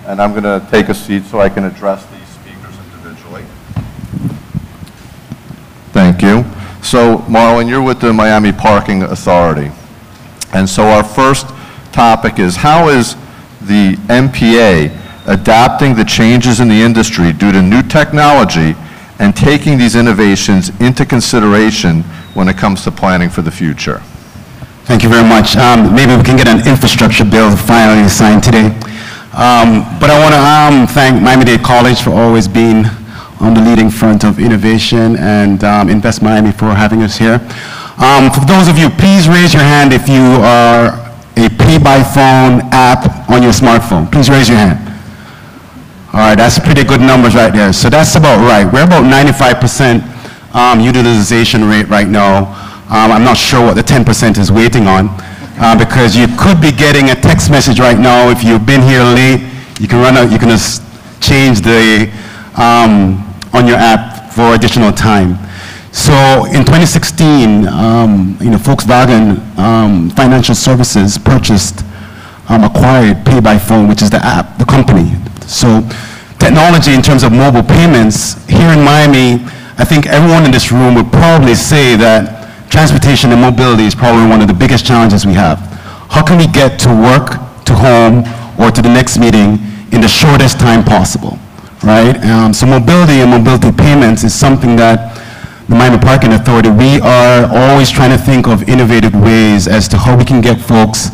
and I'm going to take a seat so I can address these speakers individually. Thank you. So Marlon, you're with the Miami Parking Authority. And so our first topic is, how is the MPA adapting the changes in the industry due to new technology and taking these innovations into consideration when it comes to planning for the future? Thank you very much. Maybe we can get an infrastructure bill finally signed today. But I want to thank Miami-Dade College for always being on the leading front of innovation, and Invest Miami for having us here. For those of you, please raise your hand if you are a pay-by-phone app on your smartphone. Please raise your hand. All right, that's pretty good numbers right there. So that's about right. We're about 95% utilization rate right now. I'm not sure what the 10% is waiting on, because you could be getting a text message right now. If you've been here late, you can run out, you can just change the on your app for additional time. So in 2016, Volkswagen Financial Services acquired Pay by Phone, which is the app, the company. So technology in terms of mobile payments here in Miami, I think everyone in this room would probably say that transportation and mobility is probably one of the biggest challenges we have. How can we get to work, to home, or to the next meeting in the shortest time possible, right? So mobility and mobility payments is something that the Miami Parking Authority, we are always trying to think of innovative ways as to how we can get folks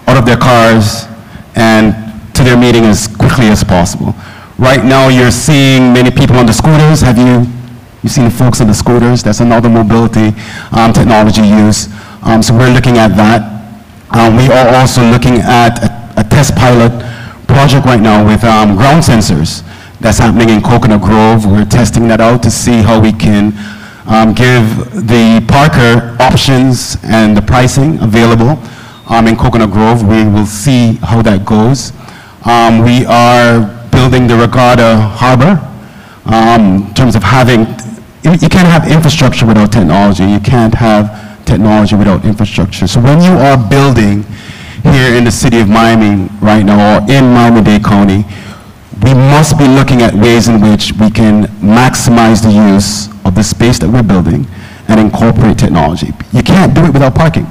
out of their cars and to their meeting as quickly as possible. Right now, you're seeing many people on the scooters. Have you seen the folks on the scooters? That's another mobility technology use. So we're looking at that. We are also looking at a test pilot project right now with ground sensors. That's happening in Coconut Grove. We're testing that out to see how we can give the parker options and the pricing available in Coconut Grove. We will see how that goes. We are building the Regatta Harbor in terms of having, you can't have infrastructure without technology. You can't have technology without infrastructure. So when you are building here in the city of Miami right now, or in Miami-Dade County, we must be looking at ways in which we can maximize the use of the space that we're building and incorporate technology. You can't do it without parking,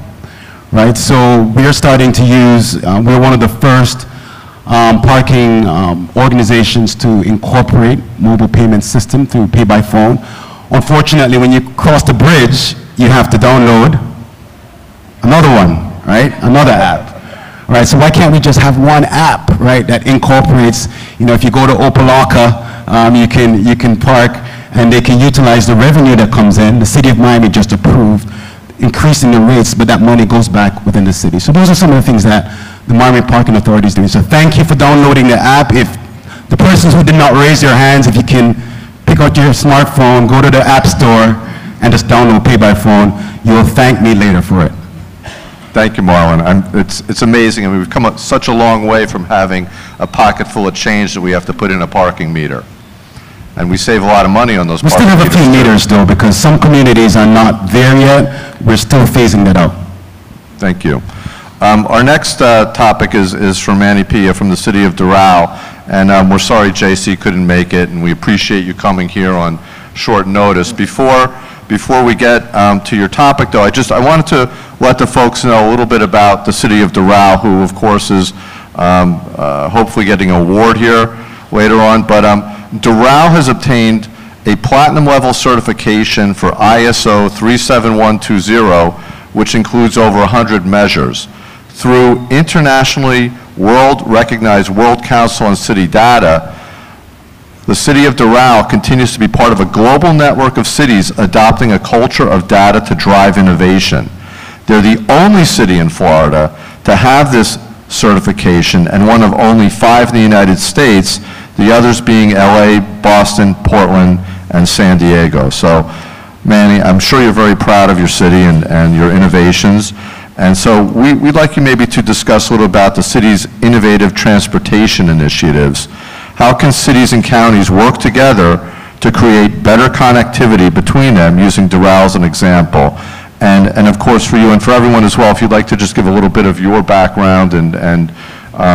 right? So we're starting to use, we're one of the first parking organizations to incorporate mobile payment system through Pay by Phone. Unfortunately, when you cross the bridge, you have to download another one, right? Another app. Right, so why can't we just have one app, right, that incorporates, if you go to Opelika, you can park and they can utilize the revenue that comes in. The city of Miami just approved increasing the rates, but that money goes back within the city. So those are some of the things that the Miami Parking Authority is doing. So thank you for downloading the app. If the persons who did not raise their hands, if you can pick out your smartphone, go to the App Store, and just download Pay by Phone, you will thank me later for it. Thank you, Marlon. It's amazing. I mean, we've come such a long way from having a pocket full of change that we have to put in a parking meter. And we save a lot of money on those We parking still have a few meters, meters though, because some communities are not there yet. We're still phasing that out. Thank you. Our next topic is from Manny Pia from the city of Doral. And we're sorry JC couldn't make it, and we appreciate you coming here on short notice. Before we get to your topic, though, I wanted to let the folks know a little bit about the city of Doral, who, of course, is hopefully getting an award here later on. But Doral has obtained a platinum-level certification for ISO 37120, which includes over 100 measures. Through internationally recognized World Council on City Data, the city of Doral continues to be part of a global network of cities adopting a culture of data to drive innovation. They're the only city in Florida to have this certification, and one of only 5 in the United States, the others being LA, Boston, Portland, and San Diego. So, Manny, I'm sure you're very proud of your city and your innovations. And so we'd like you maybe to discuss a little about the city's innovative transportation initiatives. How can cities and counties work together to create better connectivity between them, using Doral as an example? And of course, for you and for everyone as well, if you'd like to just give a little bit of your background and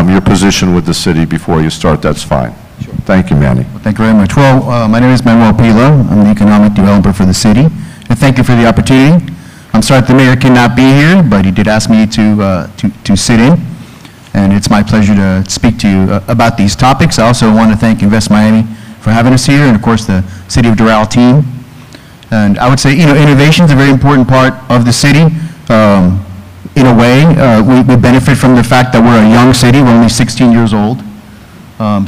your position with the city before you start, that's fine. Sure. Thank you, Manny. Well, thank you very much. Well, my name is Manuel Pila. I'm the economic developer for the city. And thank you for the opportunity. I'm sorry the mayor cannot be here, but he did ask me to sit in. And it's my pleasure to speak to you about these topics. I also want to thank Invest Miami for having us here, and of course the City of Doral team. And I would say, innovation is a very important part of the city. In a way, we benefit from the fact that we're a young city. We're only 16 years old.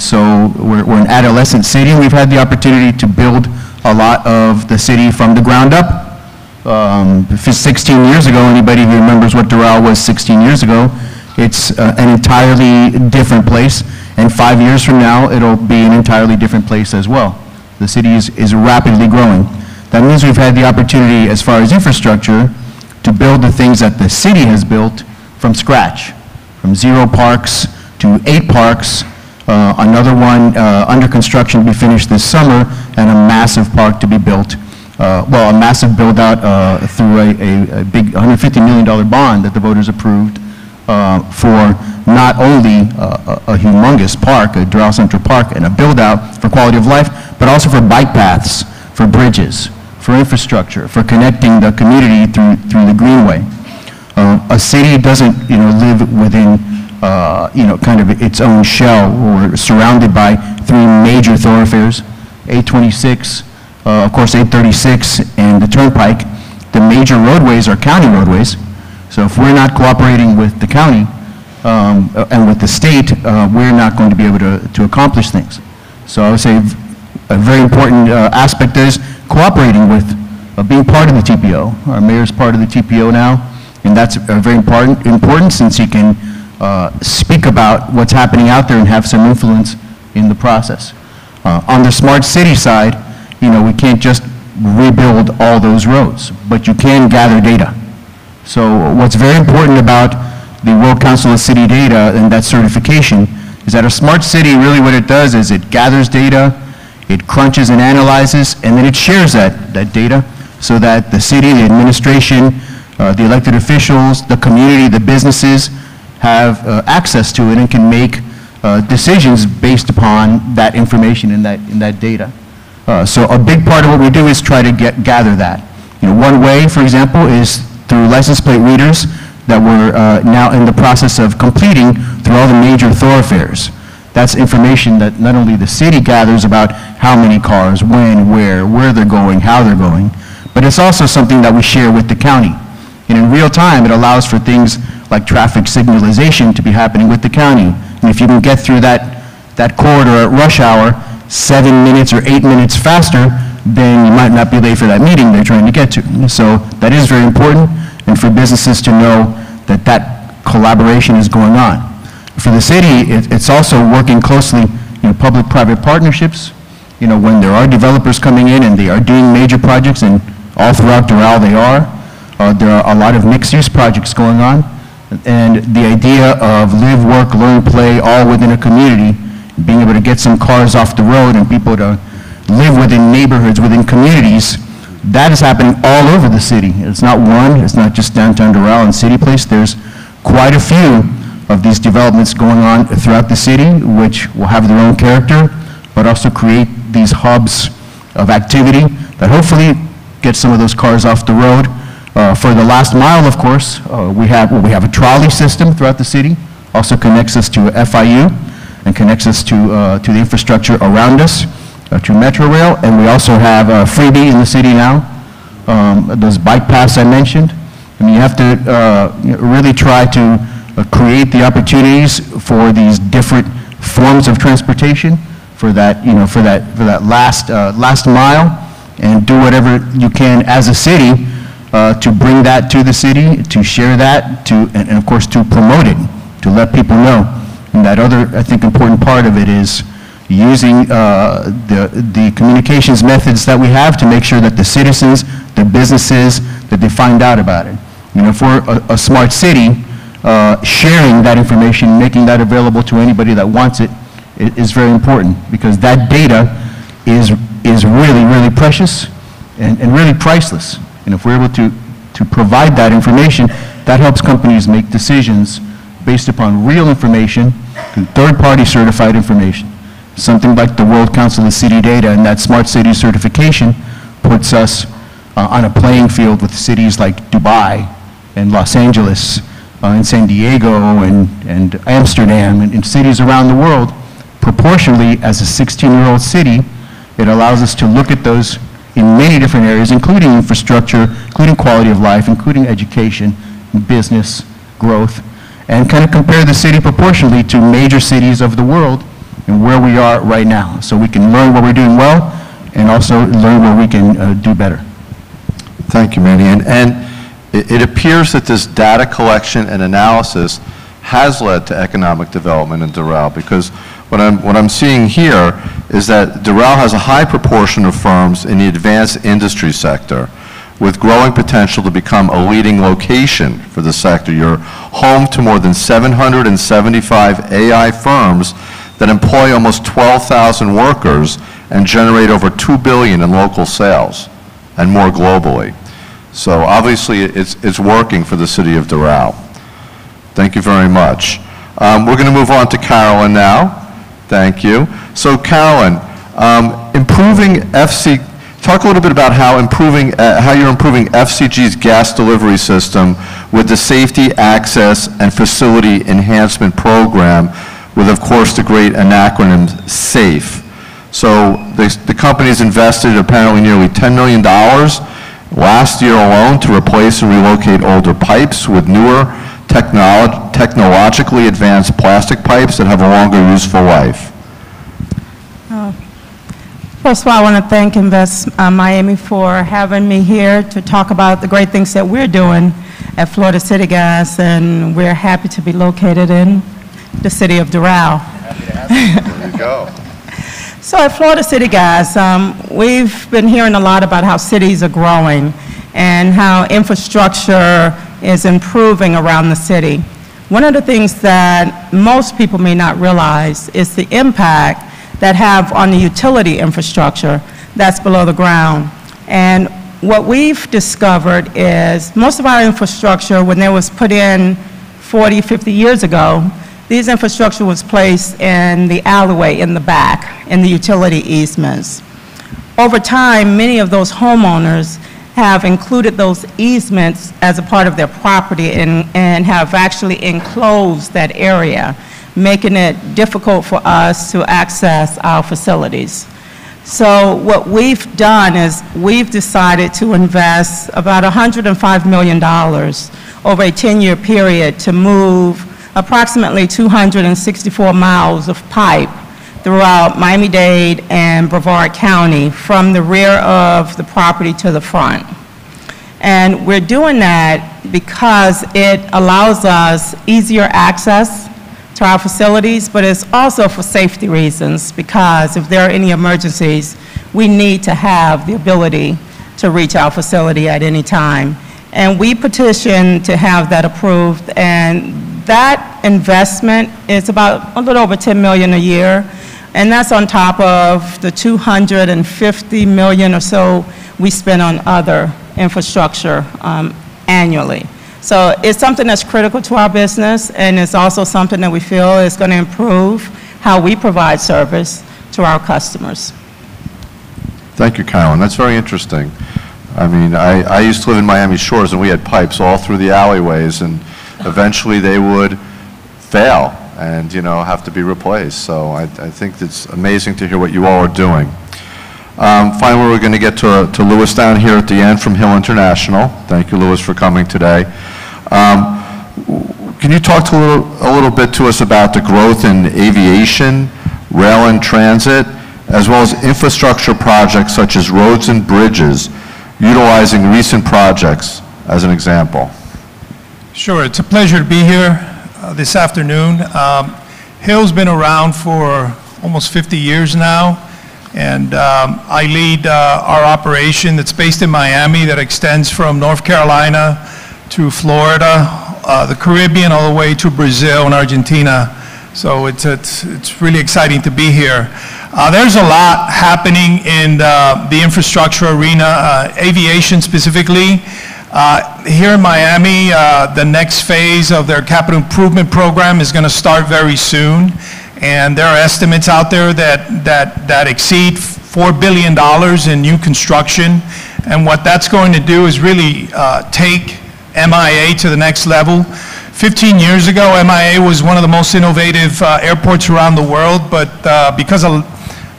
So we're an adolescent city. We've had the opportunity to build a lot of the city from the ground up. 16 years ago, anybody who remembers what Doral was 16 years ago, it's an entirely different place, and 5 years from now, it'll be an entirely different place as well. The city is rapidly growing. That means we've had the opportunity, as far as infrastructure, to build the things that the city has built from scratch, from 0 parks to 8 parks, another one under construction to be finished this summer, and a massive park to be built. A massive build-out through a big $150 million bond that the voters approved for not only a humongous park, a Doral Central Park, and a build-out for quality of life, but also for bike paths, for bridges, for infrastructure, for connecting the community through the greenway. A city doesn't, live within, kind of its own shell. We're surrounded by 3 major thoroughfares, 826, of course 836, and the Turnpike. The major roadways are county roadways. So if we're not cooperating with the county and with the state, we're not going to be able to accomplish things. So I would say a very important aspect is cooperating with, being part of the TPO. Our mayor's part of the TPO now, and that's very important since he can speak about what's happening out there and have some influence in the process. On the smart city side, we can't just rebuild all those roads, but you can gather data. So what's very important about the World Council of City Data and that certification is that a smart city, really what it does is it gathers data, it crunches and analyzes, and then it shares that data so that the city, the administration, the elected officials, the community, the businesses have access to it and can make decisions based upon that information in that data. So a big part of what we do is try to gather that. One way, for example, is through license plate readers that we're now in the process of completing through all the major thoroughfares. That's information that not only the city gathers about how many cars, when, where they're going, how they're going, but it's also something that we share with the county. And in real time, it allows for things like traffic signalization to be happening with the county. And if you can get through that corridor at rush hour 7 minutes or 8 minutes faster, then you might not be late for that meeting they're trying to get to. So that is very important, and for businesses to know that collaboration is going on. For the city, it's also working closely, public-private partnerships. When there are developers coming in and they are doing major projects, and all throughout Doral they are, there are a lot of mixed-use projects going on. And the idea of live, work, learn, play, all within a community, being able to get some cars off the road and people to live within neighborhoods, within communities, that is happening all over the city. It's not one, it's not just downtown Doral and City Place. There's quite a few of these developments going on throughout the city, which will have their own character, but also create these hubs of activity that hopefully get some of those cars off the road. For the last mile, of course, we have a trolley system throughout the city, also connects us to FIU and connects us to the infrastructure around us, to Metro Rail, and we also have Freebie in the city now, those bike paths I mentioned. I mean, you have to really try to create the opportunities for these different forms of transportation for that, for that last mile, and do whatever you can as a city to bring that to the city, to share that, and of course to promote it, to let people know. And that other, I think, important part of it is using the communications methods that we have to make sure that the citizens, the businesses, that they find out about it. If we're a smart city, sharing that information, making that available to anybody that wants it, is very important, because that data is really, really precious and really priceless. And if we're able to provide that information, that helps companies make decisions based upon real information and third-party certified information. Something like the World Council of City Data and that Smart City certification puts us on a playing field with cities like Dubai and Los Angeles and San Diego and Amsterdam and cities around the world. Proportionally, as a 16-year-old city, it allows us to look at those in many different areas, including infrastructure, including quality of life, including education, business, growth, and kind of compare the city proportionally to major cities of the world and where we are right now. So we can learn what we're doing well and also learn where we can do better. Thank you, Manny. And it appears that this data collection and analysis has led to economic development in Doral, because what I'm seeing here is that Doral has a high proportion of firms in the advanced industry sector with growing potential to become a leading location for the sector. You're home to more than 775 AI firms that employ almost 12,000 workers and generate over $2 billion in local sales and more globally. So obviously it's working for the city of Doral. Thank you very much. We're going to move on to Carolyn now. Thank you. So Carolyn, talk a little bit about how you're improving FCG's gas delivery system with the Safety, Access, and Facility Enhancement Program, with, of course, the great acronym SAFE. So the company's invested apparently nearly $10 million last year alone to replace and relocate older pipes with newer technologically advanced plastic pipes that have a longer useful life. First of all, I want to thank Invest Miami for having me here to talk about the great things that we're doing at Florida City Gas, and we're happy to be located in the city of Doral. There you go. So at Florida City Gas, we've been hearing a lot about how cities are growing and how infrastructure is improving around the city. One of the things that most people may not realize is the impact that have on the utility infrastructure that's below the ground. And what we've discovered is most of our infrastructure, when it was put in 40, 50 years ago, these infrastructure was placed in the alleyway in the back, in the utility easements. Over time, many of those homeowners have included those easements as a part of their property and have actually enclosed that area, making it difficult for us to access our facilities. So what we've done is we've decided to invest about $105 million over a 10-year period to move approximately 264 miles of pipe throughout Miami-Dade and Brevard County from the rear of the property to the front. And we're doing that because it allows us easier access to our facilities, but it's also for safety reasons, because if there are any emergencies, we need to have the ability to reach our facility at any time. And we petitioned to have that approved, and that investment is about a little over $10 million a year, and that's on top of the $250 million or so we spend on other infrastructure annually. So it's something that's critical to our business, and it's also something that we feel is going to improve how we provide service to our customers. Thank you, Carolyn. That's very interesting. I mean, I used to live in Miami Shores, and we had pipes all through the alleyways, and eventually they would fail and, you know, have to be replaced. So I think it's amazing to hear what you all are doing. Finally, we're going to get to Louis down here at the end from Hill International. Thank you, Louis, for coming today. Can you talk a little bit to us about the growth in aviation, rail and transit, as well as infrastructure projects such as roads and bridges, utilizing recent projects as an example? Sure, it's a pleasure to be here this afternoon. Hill's been around for almost 50 years now, and I lead our operation that's based in Miami that extends from North Carolina to Florida, the Caribbean, all the way to Brazil and Argentina. So it's really exciting to be here. There's a lot happening in the infrastructure arena, aviation specifically. Here in Miami, the next phase of their capital improvement program is going to start very soon. And there are estimates out there that exceed $4 billion in new construction. And what that's going to do is really take MIA to the next level. 15 years ago, MIA was one of the most innovative airports around the world, but because of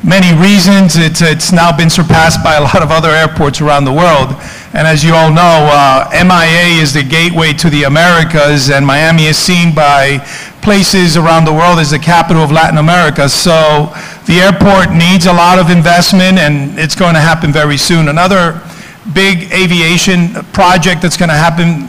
many reasons, it's now been surpassed by a lot of other airports around the world. And as you all know, MIA is the gateway to the Americas, and Miami is seen by places around the world as the capital of Latin America. So the airport needs a lot of investment, and it's going to happen very soon. Another big aviation project that's going to happen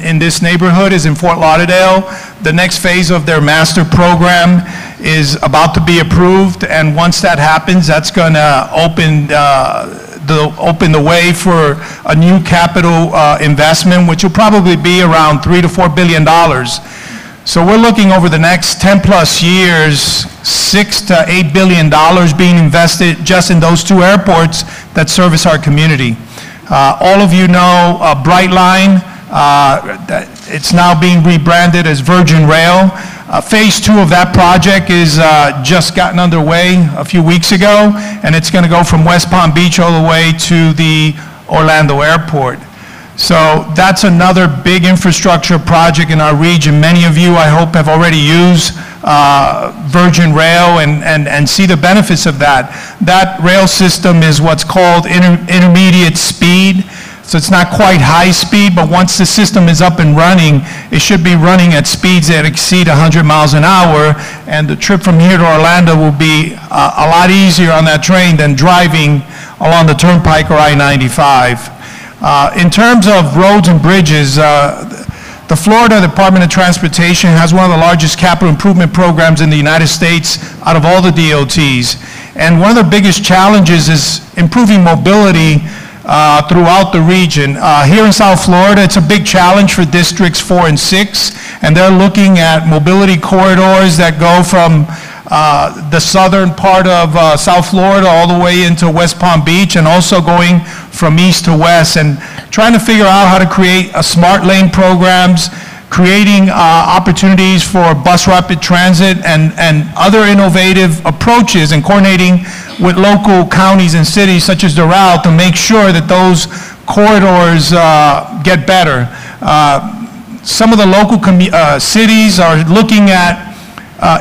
in this neighborhood is in Fort Lauderdale. The next phase of their master program is about to be approved, and once that happens, that's going to open the way for a new capital investment, which will probably be around $3 to $4 billion. So we're looking over the next 10 plus years, $6 to $8 billion being invested just in those two airports that service our community. All of you know Brightline. It's now being rebranded as Virgin Rail. Phase 2 of that project is just gotten underway a few weeks ago, and it's going to go from West Palm Beach all the way to the Orlando airport. So that's another big infrastructure project in our region. Many of you, I hope, have already used Virgin Rail and see the benefits of that. That rail system is what's called intermediate speed. So it's not quite high speed, but once the system is up and running, it should be running at speeds that exceed 100 miles an hour, and the trip from here to Orlando will be a lot easier on that train than driving along the Turnpike or I-95. In terms of roads and bridges, the Florida Department of Transportation has one of the largest capital improvement programs in the United States out of all the DOTs. And one of the biggest challenges is improving mobility throughout the region. Here in South Florida, it's a big challenge for districts 4 and 6, and they're looking at mobility corridors that go from the southern part of South Florida all the way into West Palm Beach, and also going from east to west, and trying to figure out how to create a smart lane programs, creating opportunities for bus rapid transit and other innovative approaches, and coordinating with local counties and cities such as Doral to make sure that those corridors get better. Some of the local cities are looking at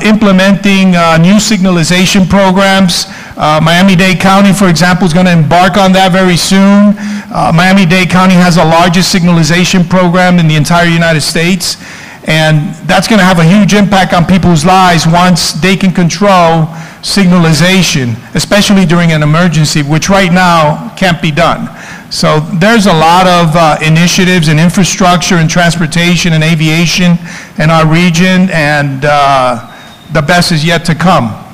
implementing new signalization programs. Miami-Dade County, for example, is going to embark on that very soon. Miami-Dade County has the largest signalization program in the entire United States, and that's going to have a huge impact on people's lives once they can control signalization, especially during an emergency, which right now can't be done. So there's a lot of initiatives in infrastructure and transportation and aviation in our region, and the best is yet to come.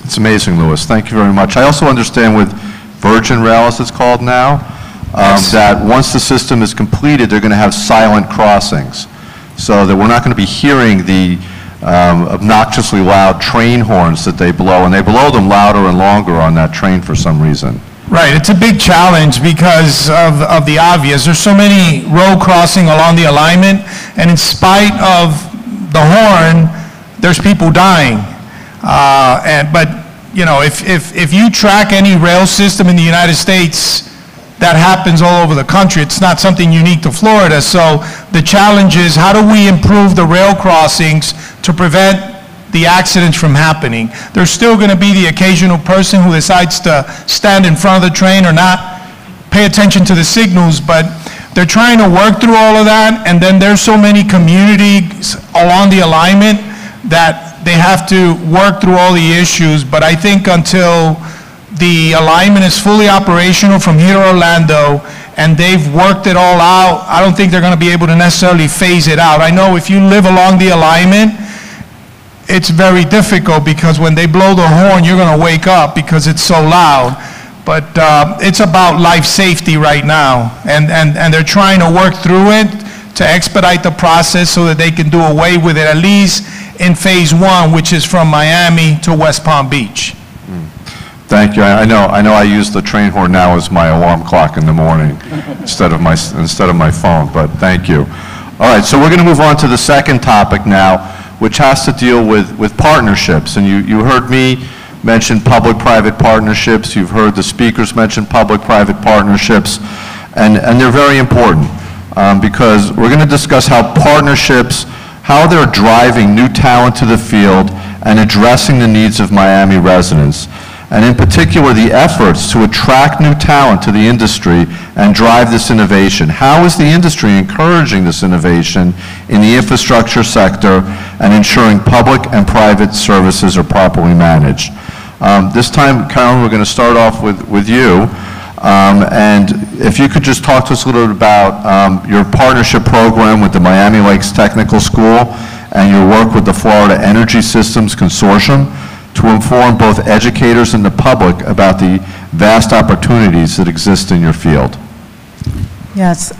It's amazing, Louis. Thank you very much. I also understand with Virgin Rail, as it's called now, that once the system is completed, they're going to have silent crossings, so that we're not going to be hearing the obnoxiously loud train horns that they blow, and they blow them louder and longer on that train for some reason. Right, it's a big challenge because of the obvious. There's so many road crossing along the alignment, and in spite of the horn, there's people dying. But you know, if you track any rail system in the United States, that happens all over the country. It's not something unique to Florida. So the challenge is, how do we improve the rail crossings to prevent the accidents from happening? There's still going to be the occasional person who decides to stand in front of the train or not pay attention to the signals, but they're trying to work through all of that, and then there's so many communities along the alignment that they have to work through all the issues. But I think until the alignment is fully operational from here to Orlando and they've worked it all out, I don't think they're going to be able to necessarily phase it out. I know if you live along the alignment, it's very difficult because when they blow the horn, you're going to wake up because it's so loud. But it's about life safety right now, and they're trying to work through it to expedite the process so that they can do away with it, at least in phase one, which is from Miami to West Palm Beach. Thank you. I know I use the train horn now as my alarm clock in the morning instead of my phone, but thank you. All right, so we're going to move on to the second topic now, which has to deal with partnerships. And you heard me mention public-private partnerships. You've heard the speakers mention public-private partnerships, and they're very important because we're going to discuss how partnerships, how they're driving new talent to the field and addressing the needs of Miami residents, and in particular the efforts to attract new talent to the industry and drive this innovation. How is the industry encouraging this innovation in the infrastructure sector and ensuring public and private services are properly managed? This time, Carolyn, we're going to start off with you. And if you could just talk to us a little bit about your partnership program with the Miami Lakes Technical School and your work with the Florida Energy Systems Consortium to inform both educators and the public about the vast opportunities that exist in your field. Yes.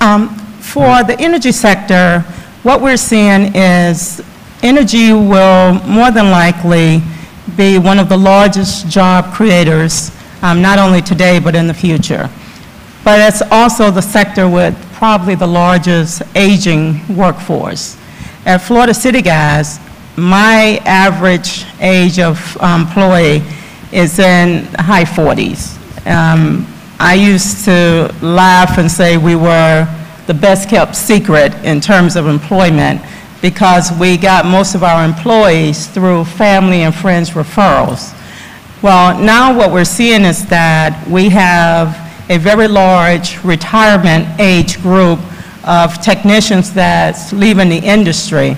For the energy sector, what we're seeing is energy will more than likely be one of the largest job creators, not only today but in the future. But it's also the sector with probably the largest aging workforce. At Florida City Gas, my average age of employee is in the high 40s. I used to laugh and say we were the best kept secret in terms of employment because we got most of our employees through family and friends referrals. Well, now what we're seeing is that we have a very large retirement age group of technicians that's leaving the industry.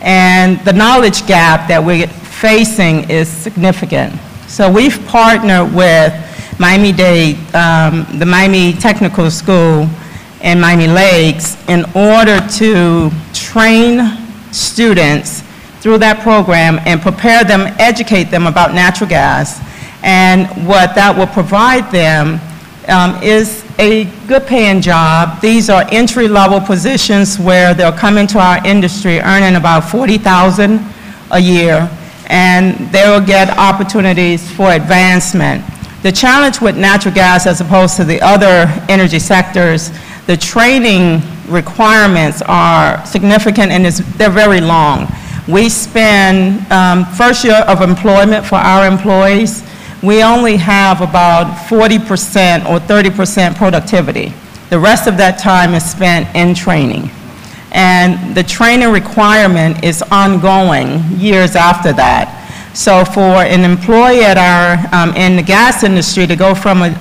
And the knowledge gap that we're facing is significant. So we've partnered with Miami-Dade, the Miami Technical School and Miami Lakes in order to train students through that program and prepare them, educate them about natural gas. And what that will provide them is a good paying job. These are entry-level positions where they'll come into our industry earning about $40,000 a year, and they will get opportunities for advancement. The challenge with natural gas as opposed to the other energy sectors, the training requirements are significant and they're very long. We spend first year of employment for our employees, we only have about 40% or 30% productivity. The rest of that time is spent in training. And the training requirement is ongoing years after that. So for an employee at our, in the gas industry to go from an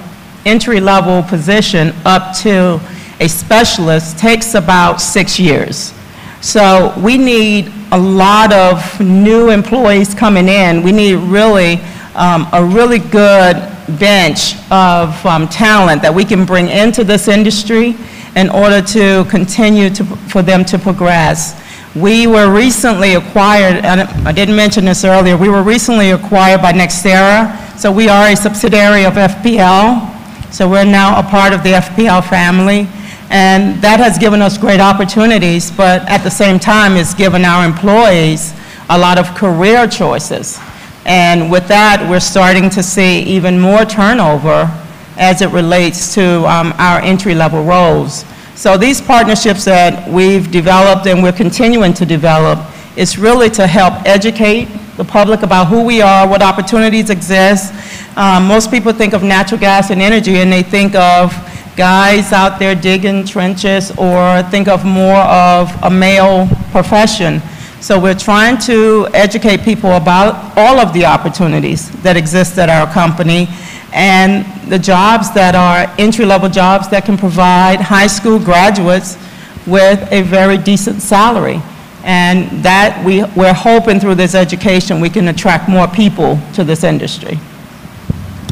entry-level position up to a specialist takes about 6 years. So we need a lot of new employees coming in. We need really a really good bench of talent that we can bring into this industry in order to continue for them to progress. We were recently acquired, and I didn't mention this earlier, we were recently acquired by Nextera, so we are a subsidiary of FPL. So we're now a part of the FPL family, and that has given us great opportunities, but at the same time, it's given our employees a lot of career choices. And with that, we're starting to see even more turnover as it relates to our entry-level roles. So these partnerships that we've developed and we're continuing to develop is really to help educate the public about who we are, what opportunities exist. Most people think of natural gas and energy and they think of guys out there digging trenches or think of more of a male profession. So we're trying to educate people about all of the opportunities that exist at our company and the jobs that are entry-level jobs that can provide high school graduates with a very decent salary. And that we're hoping through this education we can attract more people to this industry.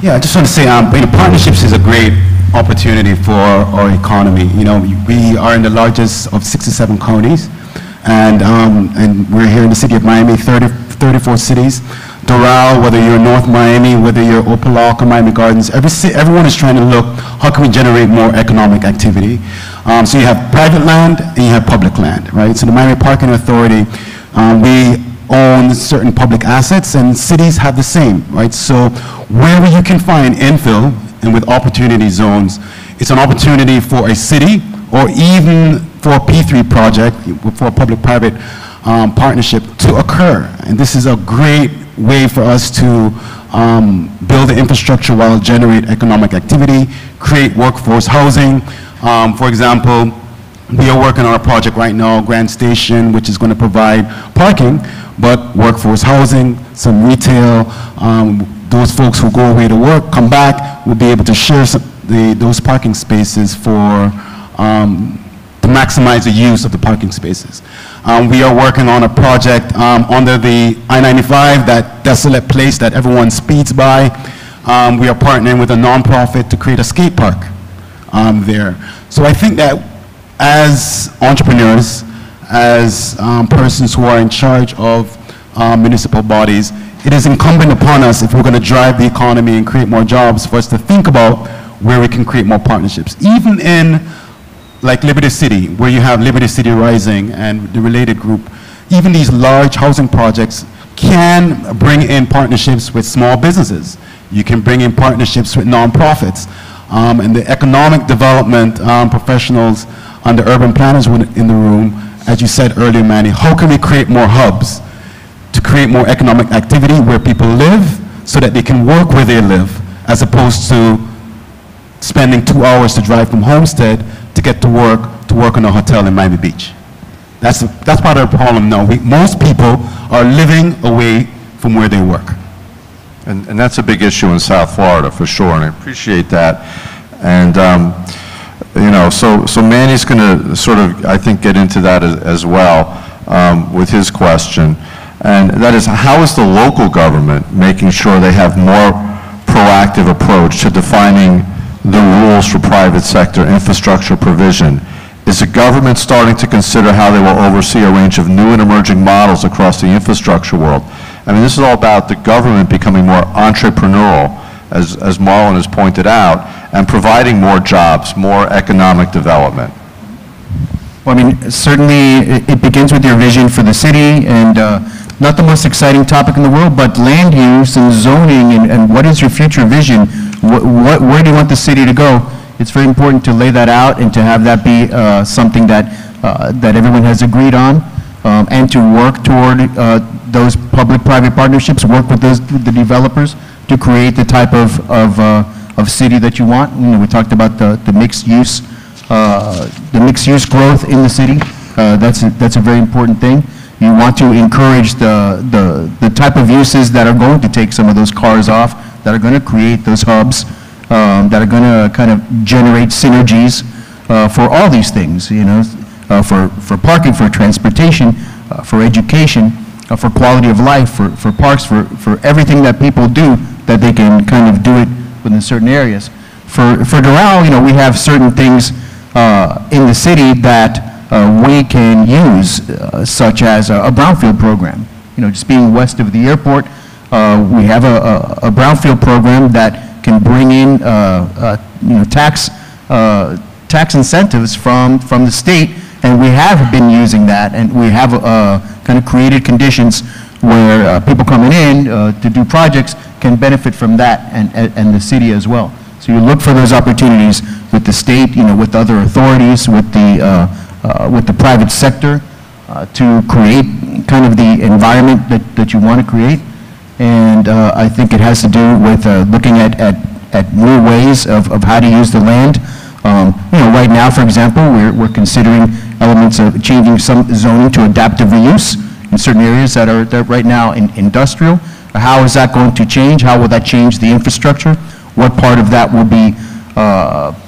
Yeah, I just want to say, partnerships is a great opportunity for our economy. You know, we are in the largest of 67 counties, and we're here in the city of Miami, 34 cities. Doral, whether you're North Miami, whether you're Opelika, Miami Gardens, everyone is trying to look, how can we generate more economic activity? So you have private land and you have public land, right? So the Miami Parking Authority, we own certain public assets and cities have the same, right? So wherever you can find infill and with opportunity zones, it's an opportunity for a city or even for a P3 project, for a public-private partnership to occur. And this is a great way for us to build the infrastructure while generate economic activity, create workforce housing. For example, we are working on a project right now, Grand Station, which is going to provide parking, but workforce housing, some retail. Those folks who go away to work, come back, will be able to share those parking spaces for to maximize the use of the parking spaces. We are working on a project under the I-95, that desolate place that everyone speeds by. We are partnering with a nonprofit to create a skate park there. So I think that as entrepreneurs, as persons who are in charge of municipal bodies, it is incumbent upon us, if we're going to drive the economy and create more jobs, for us to think about where we can create more partnerships. Even in like Liberty City, where you have Liberty City Rising and the related group, even these large housing projects can bring in partnerships with small businesses. You can bring in partnerships with nonprofits. And the economic development professionals and the urban planners in the room, as you said earlier, Manny, how can we create more hubs to create more economic activity where people live so that they can work where they live, as opposed to spending 2 hours to drive from Homestead to get to work in a hotel in Miami Beach. That's part of the problem now. Most people are living away from where they work. And that's a big issue in South Florida, for sure, and I appreciate that. And, you know, so Manny's going to sort of, I think, get into that as well with his question. And that is, how is the local government making sure they have more proactive approach to defining the rules for private sector infrastructure provision? Is the government starting to consider how they will oversee a range of new and emerging models across the infrastructure world? I mean, this is all about the government becoming more entrepreneurial, as Marlon has pointed out, and providing more jobs, more economic development. Well, I mean, certainly it begins with your vision for the city, and not the most exciting topic in the world, but land use and zoning, and what is your future vision? Where do you want the city to go? It's very important to lay that out and to have that be something that everyone has agreed on, and to work toward those public-private partnerships, work with the developers to create the type of city that you want. You know, we talked about the mixed use growth in the city. That's a very important thing. You want to encourage the type of uses that are going to take some of those cars off, that are going to create those hubs, that are going to kind of generate synergies for all these things, you know, for parking, for transportation, for education, for quality of life, for parks, for everything that people do, that they can kind of do it within certain areas. For Doral, you know, we have certain things in the city that we can use, such as a brownfield program. You know, just being west of the airport, we have a brownfield program that can bring in tax incentives from the state, and we have been using that, and we have kind of created conditions where people coming in to do projects can benefit from that, and the city as well. So you look for those opportunities with the state, with other authorities, with the private sector, to create kind of the environment that you want to create. And I think it has to do with looking at new ways of how to use the land. Right now, for example, we're considering elements of changing some zoning to adaptive reuse in certain areas that are right now industrial. How is that going to change? How will that change the infrastructure? What part of that will be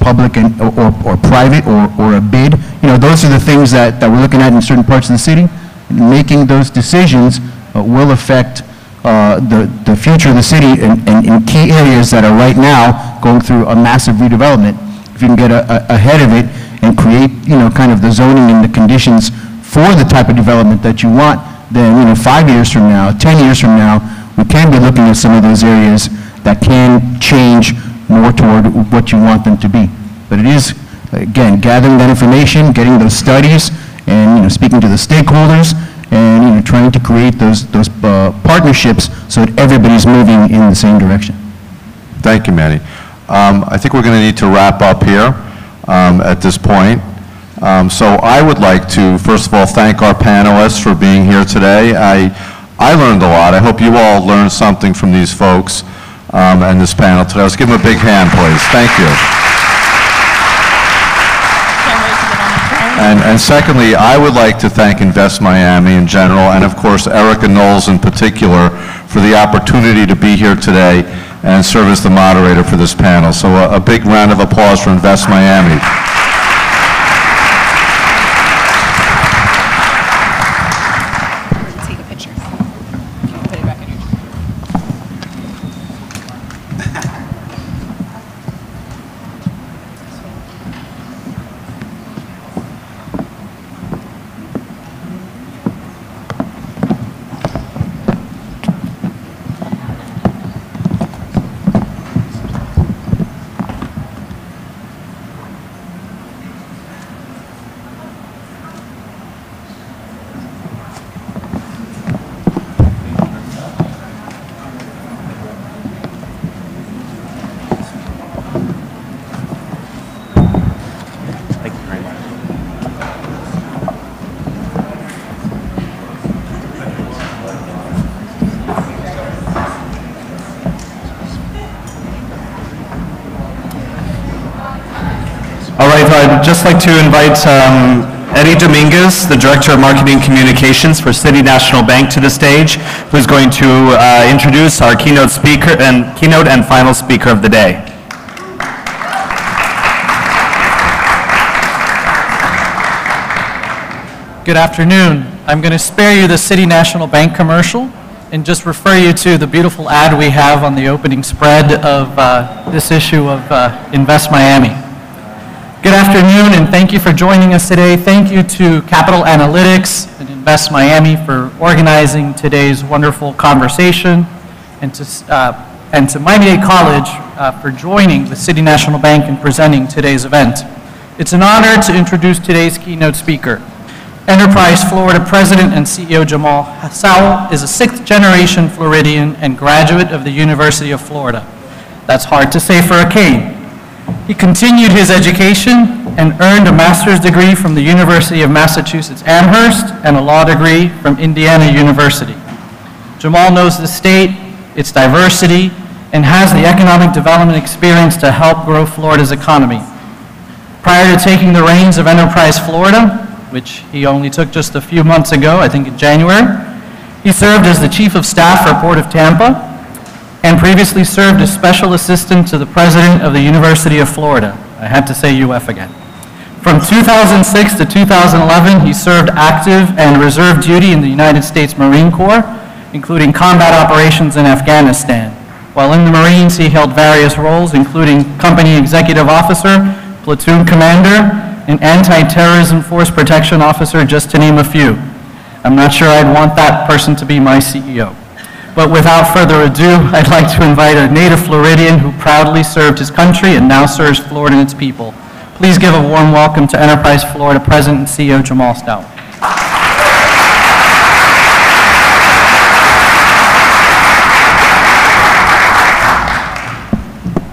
public or private or a bid? Those are the things that we're looking at in certain parts of the city. Making those decisions will affect the future of the city in key areas that are right now going through a massive redevelopment. If you can get ahead of it and create, kind of the zoning and the conditions for the type of development that you want, then, 5 years from now, 10 years from now, we can be looking at some of those areas that can change more toward what you want them to be. But it is, again, gathering that information, getting those studies, and, speaking to the stakeholders, and, trying to create those partnerships so that everybody's moving in the same direction. Thank you, Manny. I think we're going to need to wrap up here at this point. So I would like to, first of all, thank our panelists for being here today. I learned a lot. I hope you all learned something from these folks and this panel today. Let's give them a big hand, please. Thank you. And secondly, I would like to thank Invest Miami in general, and of course Erica Knowles in particular, for the opportunity to be here today and serve as the moderator for this panel. So a big round of applause for Invest Miami. Take a picture. Put it back in your I'd just like to invite Eddie Dominguez, the Director of Marketing Communications for City National Bank, to the stage, who's going to introduce our keynote and final speaker of the day. Good afternoon. I'm going to spare you the City National Bank commercial and just refer you to the beautiful ad we have on the opening spread of this issue of Invest Miami. Good afternoon, and thank you for joining us today. Thank you to Capital Analytics and Invest Miami for organizing today's wonderful conversation, and to Miami-Dade College for joining the City National Bank and presenting today's event. It's an honor to introduce today's keynote speaker. Enterprise Florida President and CEO Jamal Sowell is a sixth-generation Floridian and graduate of the University of Florida. That's hard to say for a king. He continued his education and earned a master's degree from the University of Massachusetts Amherst and a law degree from Indiana University. Jamal knows the state, its diversity, and has the economic development experience to help grow Florida's economy. Prior to taking the reins of Enterprise Florida, which he only took just a few months ago, I think in January, he served as the Chief of Staff for Port of Tampa, and previously served as Special Assistant to the President of the University of Florida. I had to say UF again. From 2006 to 2011, he served active and reserve duty in the United States Marine Corps, including combat operations in Afghanistan. While in the Marines, he held various roles, including Company Executive Officer, Platoon Commander, and Anti-Terrorism Force Protection Officer, just to name a few. I'm not sure I'd want that person to be my CEO. But without further ado, I'd like to invite a native Floridian who proudly served his country and now serves Florida and its people. Please give a warm welcome to Enterprise Florida President and CEO Jamal Sowell.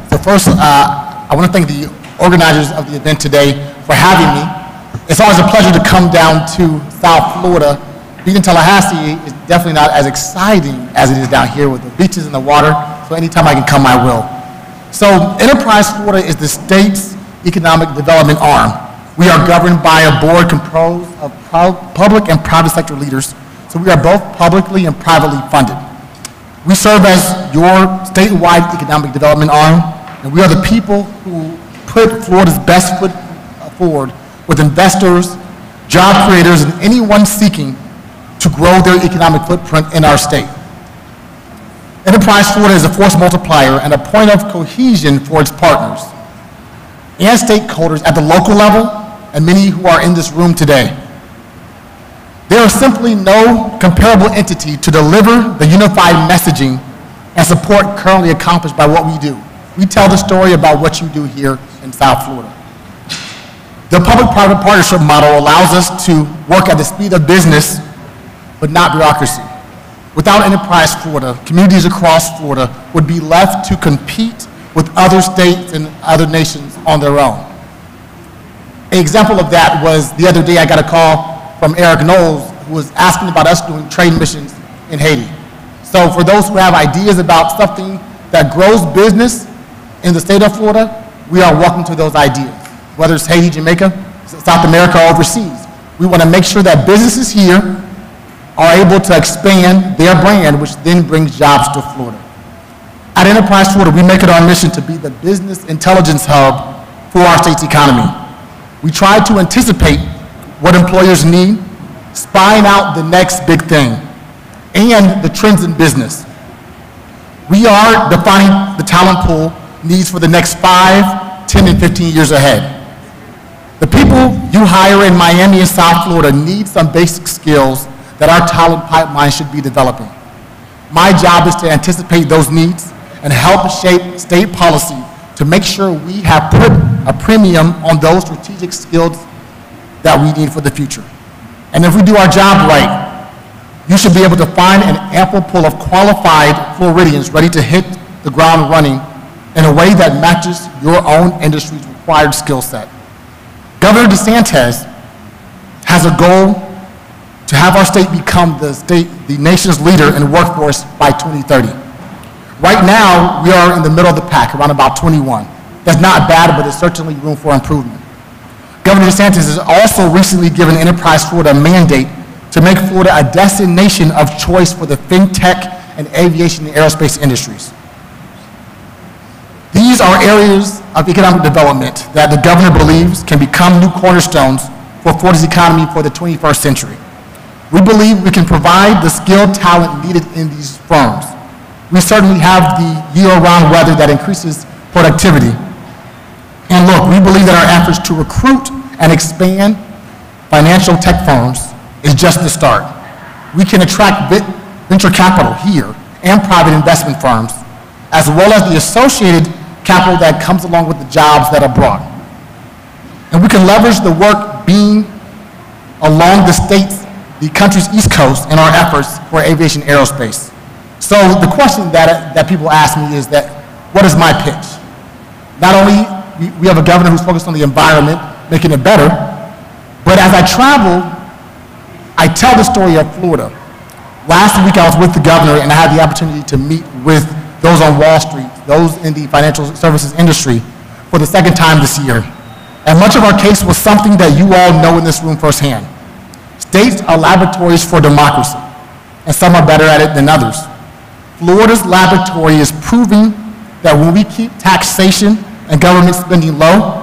So first, I want to thank the organizers of the event today for having me. It's always a pleasure to come down to South Florida. Being in Tallahassee is definitely not as exciting as it is down here with the beaches and the water, so anytime I can come, I will. So Enterprise Florida is the state's economic development arm. We are governed by a board composed of public and private sector leaders, so we are both publicly and privately funded. We serve as your statewide economic development arm, and we are the people who put Florida's best foot forward with investors, job creators, and anyone seeking to grow their economic footprint in our state. Enterprise Florida is a force multiplier and a point of cohesion for its partners and stakeholders at the local level and many who are in this room today. There is simply no comparable entity to deliver the unified messaging and support currently accomplished by what we do. We tell the story about what you do here in South Florida. The public-private partnership model allows us to work at the speed of business but not bureaucracy. Without Enterprise Florida, communities across Florida would be left to compete with other states and other nations on their own. An example of that was the other day I got a call from Eric Knowles who was asking about us doing trade missions in Haiti. So for those who have ideas about something that grows business in the state of Florida, we are welcome to those ideas, whether it's Haiti, Jamaica, South America, or overseas. We want to make sure that businesses here are able to expand their brand, which then brings jobs to Florida. At Enterprise Florida, we make it our mission to be the business intelligence hub for our state's economy. We try to anticipate what employers need, spying out the next big thing, and the trends in business. We are defining the talent pool needs for the next 5, 10, and 15 years ahead. The people you hire in Miami and South Florida need some basic skills that our talent pipeline should be developing. My job is to anticipate those needs and help shape state policy to make sure we have put a premium on those strategic skills that we need for the future. And if we do our job right, you should be able to find an ample pool of qualified Floridians ready to hit the ground running in a way that matches your own industry's required skill set. Governor DeSantis has a goal to have our state become the nation's leader in workforce by 2030. Right now, we are in the middle of the pack, around about 21. That's not bad, but there's certainly room for improvement. Governor DeSantis has also recently given Enterprise Florida a mandate to make Florida a destination of choice for the fintech and aviation and aerospace industries. These are areas of economic development that the governor believes can become new cornerstones for Florida's economy for the 21st century. We believe we can provide the skilled talent needed in these firms. We certainly have the year-round weather that increases productivity. And look, we believe that our efforts to recruit and expand financial tech firms is just the start. We can attract venture capital here and private investment firms, as well as the associated capital that comes along with the jobs that are brought. And we can leverage the work being along the country's East Coast in our efforts for aviation aerospace. So the question that people ask me is that, what is my pitch? Not only we have a governor who's focused on the environment, making it better, but as I travel, I tell the story of Florida. Last week I was with the governor and I had the opportunity to meet with those on Wall Street, those in the financial services industry for the second time this year. And much of our case was something that you all know in this room firsthand. States are laboratories for democracy, and some are better at it than others. Florida's laboratory is proving that when we keep taxation and government spending low,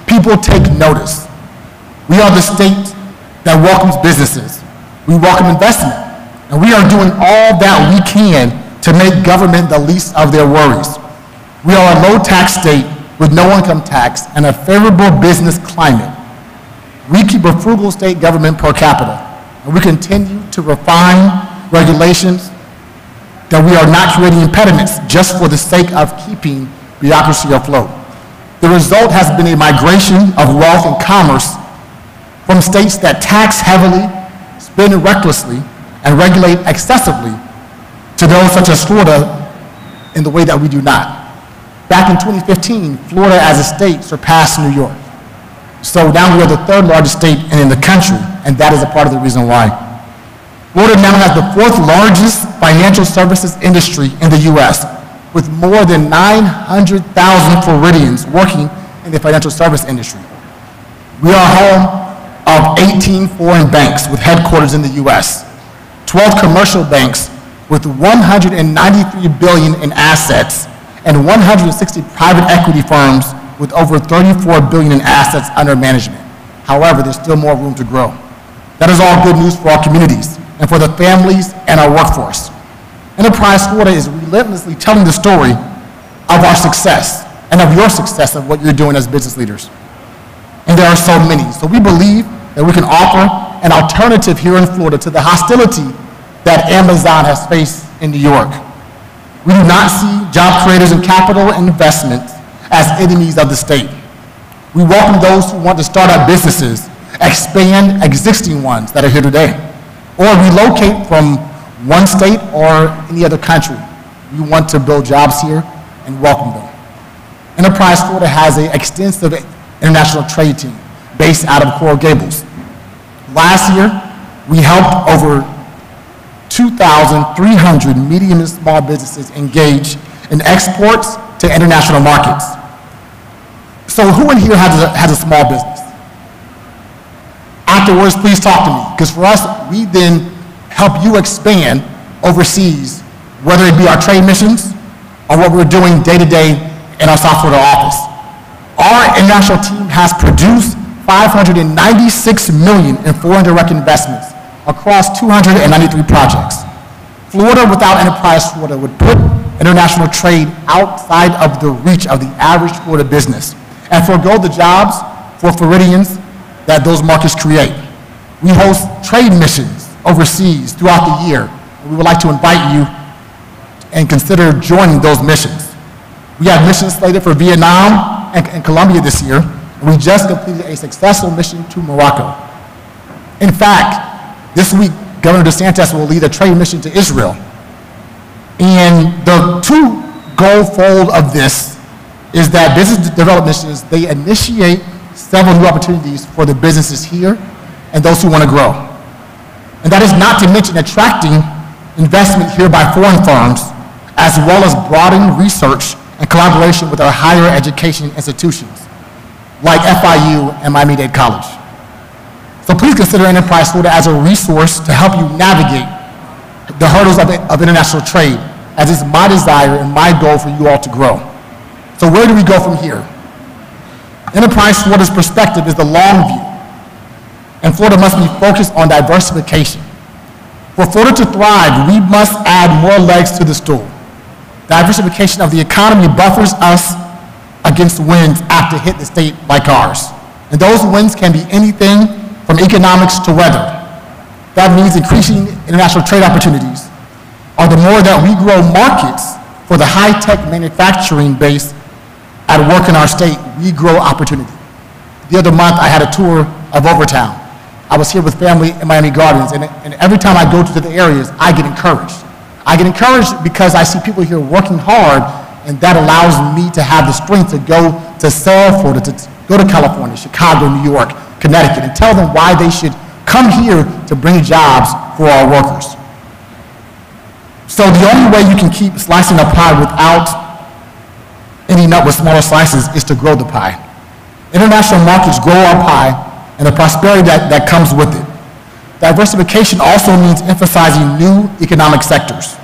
people take notice. We are the state that welcomes businesses. We welcome investment, and we are doing all that we can to make government the least of their worries. We are a low-tax state with no income tax and a favorable business climate. We keep a frugal state government per capita, and we continue to refine regulations that we are not creating impediments just for the sake of keeping bureaucracy afloat. The result has been a migration of wealth and commerce from states that tax heavily, spend recklessly, and regulate excessively to those such as Florida in the way that we do not. Back in 2015, Florida as a state surpassed New York. So now we are the third largest state in the country, and that is a part of the reason why. Florida now has the fourth largest financial services industry in the U.S., with more than 900,000 Floridians working in the financial service industry. We are home of 18 foreign banks with headquarters in the U.S., 12 commercial banks with 193 billion in assets, and 160 private equity firms with over 34 billion in assets under management. However, there's still more room to grow. That is all good news for our communities and for the families and our workforce. Enterprise Florida is relentlessly telling the story of our success and of your success of what you're doing as business leaders. And there are so many. So we believe that we can offer an alternative here in Florida to the hostility that Amazon has faced in New York. We do not see job creators and capital investment as enemies of the state. We welcome those who want to start up businesses, expand existing ones that are here today, or relocate from one state or any other country. We want to build jobs here and welcome them. Enterprise Florida has an extensive international trade team based out of Coral Gables. Last year, we helped over 2,300 medium and small businesses engage in exports to international markets. So who in here has a small business? Afterwards, please talk to me, because for us, we then help you expand overseas, whether it be our trade missions or what we're doing day to day in our South Florida office. Our international team has produced $596 million in foreign direct investments across 293 projects. Florida without Enterprise Florida would put international trade outside of the reach of the average Florida business and forego the jobs for Floridians that those markets create. We host trade missions overseas throughout the year. We would like to invite you and consider joining those missions. We have missions slated for Vietnam and Colombia this year, and we just completed a successful mission to Morocco. In fact, this week, Governor DeSantis will lead a trade mission to Israel. And the two-goal fold of this is that business development missions, they initiate several new opportunities for the businesses here and those who want to grow. And that is not to mention attracting investment here by foreign firms, as well as broadening research and collaboration with our higher education institutions, like FIU and Miami-Dade College. So please consider Enterprise Florida as a resource to help you navigate the hurdles of international trade, as it's my desire and my goal for you all to grow. So where do we go from here? Enterprise Florida's perspective is the long view, and Florida must be focused on diversification. For Florida to thrive, we must add more legs to the stool. Diversification of the economy buffers us against winds apt to hit the state like ours. And those winds can be anything from economics to weather. That means increasing international trade opportunities, or the more that we grow markets for the high-tech manufacturing base at work in our state, we grow opportunity. The other month, I had a tour of Overtown. I was here with family in Miami Gardens, and every time I go to the areas, I get encouraged. I get encouraged because I see people here working hard, and that allows me to have the strength to go to South Florida, to go to California, Chicago, New York, Connecticut, and tell them why they should come here to bring jobs for our workers. So the only way you can keep slicing the pie without ending up with smaller slices is to grow the pie. International markets grow our pie and the prosperity that comes with it. Diversification also means emphasizing new economic sectors.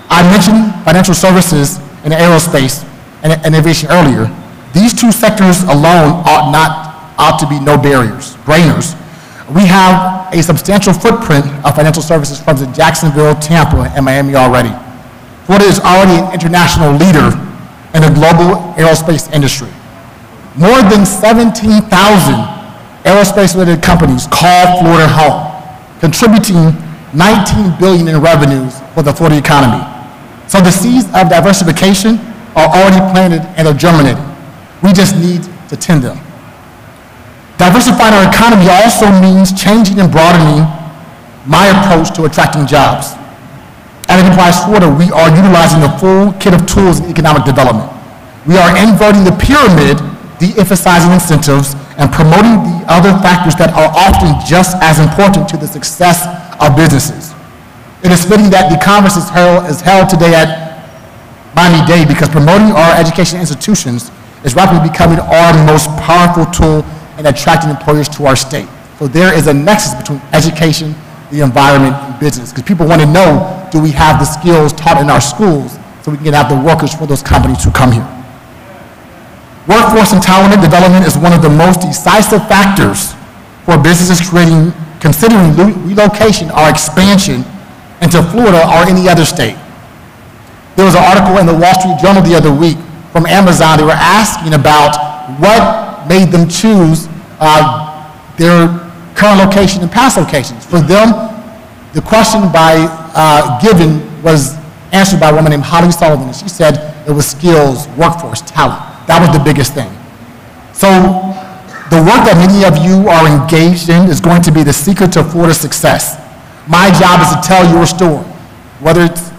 I mentioned financial services and aerospace and innovation earlier. These two sectors alone ought to be no brainers. We have a substantial footprint of financial services firms in Jacksonville, Tampa, and Miami already. Florida is already an international leader in the global aerospace industry. More than 17,000 aerospace-related companies call Florida home, contributing $19 billion in revenues for the Florida economy. So the seeds of diversification are already planted and are germinating. We just need to tend them. Diversifying our economy also means changing and broadening my approach to attracting jobs. At Enterprise Florida, we are utilizing the full kit of tools in economic development. We are inverting the pyramid, de-emphasizing incentives, and promoting the other factors that are often just as important to the success of businesses. It is fitting that the conference is held today at Miami-Dade because promoting our education institutions is rapidly becoming our most powerful tool in attracting employers to our state. So there is a nexus between education, the environment, and business, because people want to know, do we have the skills taught in our schools so we can have the workers for those companies who come here. Workforce and talent development is one of the most decisive factors for businesses considering relocation or expansion into Florida or any other state. There was an article in the Wall Street Journal the other week from Amazon. They were asking about what made them choose their current location and past locations. For them, the question given was answered by a woman named Holly Sullivan, and she said it was skills, workforce, talent. That was the biggest thing. So the work that many of you are engaged in is going to be the secret to Florida's success. My job is to tell your story, whether it's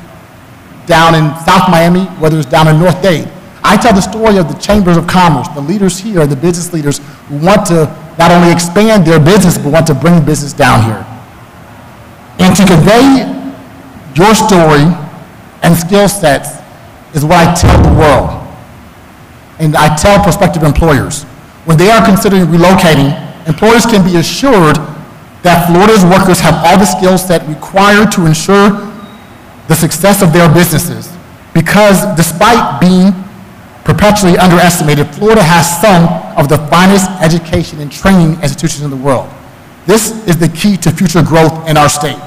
down in South Miami, whether it's down in North Dade. I tell the story of the chambers of commerce, the leaders here, the business leaders who want to not only expand their business, but want to bring business down here. And to convey your story and skill sets is what I tell the world. And I tell prospective employers, when they are considering relocating, employers can be assured that Florida's workers have all the skill set required to ensure the success of their businesses. Because despite being perpetually underestimated, Florida has some of the finest education and training institutions in the world. This is the key to future growth in our state.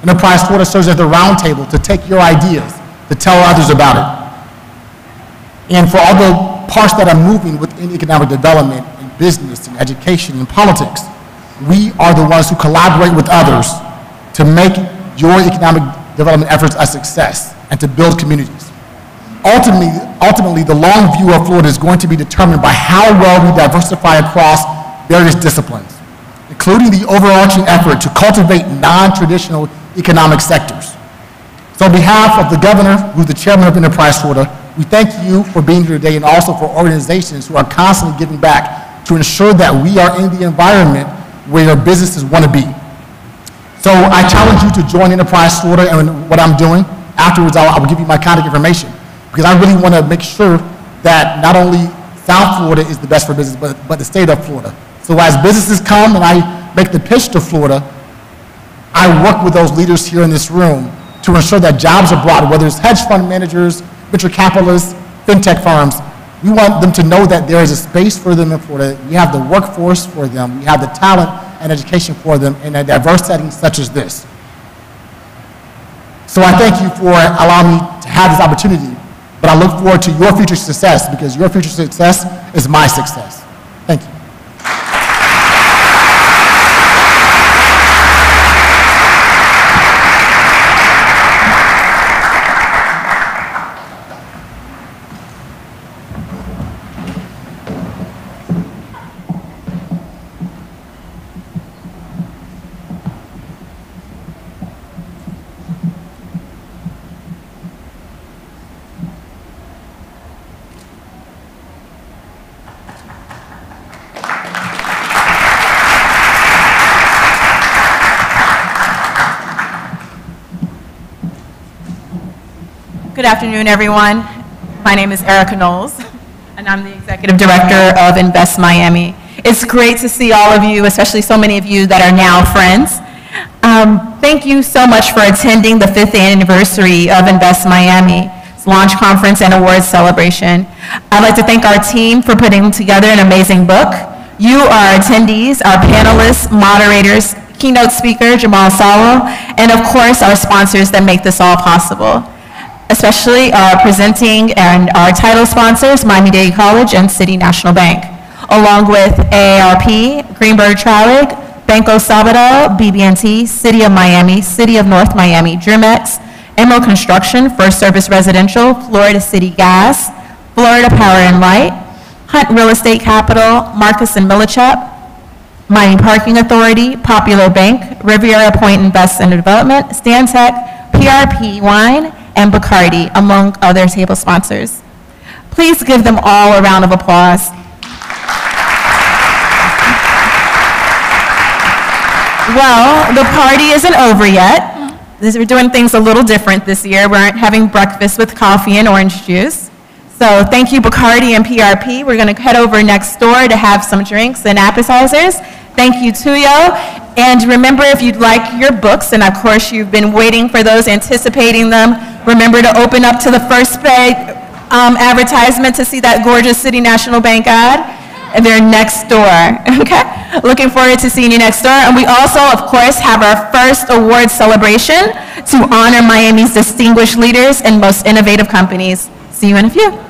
Enterprise Florida serves as the roundtable to take your ideas, to tell others about it. And for all the parts that are moving within economic development and business and education and politics, we are the ones who collaborate with others to make your economic development efforts a success and to build communities. Ultimately, the long view of Florida is going to be determined by how well we diversify across various disciplines, including the overarching effort to cultivate non-traditional economic sectors. So on behalf of the governor, who's the chairman of Enterprise Florida, we thank you for being here today and also for organizations who are constantly giving back to ensure that we are in the environment where your businesses want to be. So I challenge you to join Enterprise Florida and what I'm doing. Afterwards, I will give you my contact information because I really want to make sure that not only South Florida is the best for business, but the state of Florida. So as businesses come and I make the pitch to Florida, I work with those leaders here in this room to ensure that jobs are brought, whether it's hedge fund managers, venture capitalists, fintech firms. We want them to know that there is a space for them in Florida. We have the workforce for them. We have the talent and education for them in a diverse setting such as this. So I thank you for allowing me to have this opportunity, but I look forward to your future success because your future success is my success. Thank you. Good afternoon, everyone. My name is Erica Knowles, and I'm the Executive Director of Invest Miami. It's great to see all of you, especially so many of you that are now friends. Thank you so much for attending the 5th anniversary of Invest Miami's launch conference and awards celebration. I'd like to thank our team for putting together an amazing book. You, our attendees, our panelists, moderators, keynote speaker, Jamal Sowell, and of course, our sponsors that make this all possible. Especially presenting and our title sponsors, Miami-Dade College and City National Bank, along with AARP, Greenberg Traurig, Banco Sabadell, BB&T, City of Miami, City of North Miami, DreamX, Emerald Construction, First Service Residential, Florida City Gas, Florida Power and Light, Hunt Real Estate Capital, Marcus and Millichap, Miami Parking Authority, Popular Bank, Riviera Point Invest and Development, Stantec, PRP Wine, and Bacardi, among other table sponsors. Please give them all a round of applause. Well, the party isn't over yet. We're doing things a little different this year. We aren't having breakfast with coffee and orange juice. So thank you, Bacardi and PRP. We're going to head over next door to have some drinks and appetizers. Thank you, Tuyo. And remember, if you'd like your books, and of course you've been waiting for those, anticipating them, remember to open up to the first page advertisement to see that gorgeous City National Bank ad. And they're next door, okay? Looking forward to seeing you next door. And we also, of course, have our first award celebration to honor Miami's distinguished leaders and most innovative companies. See you in a few.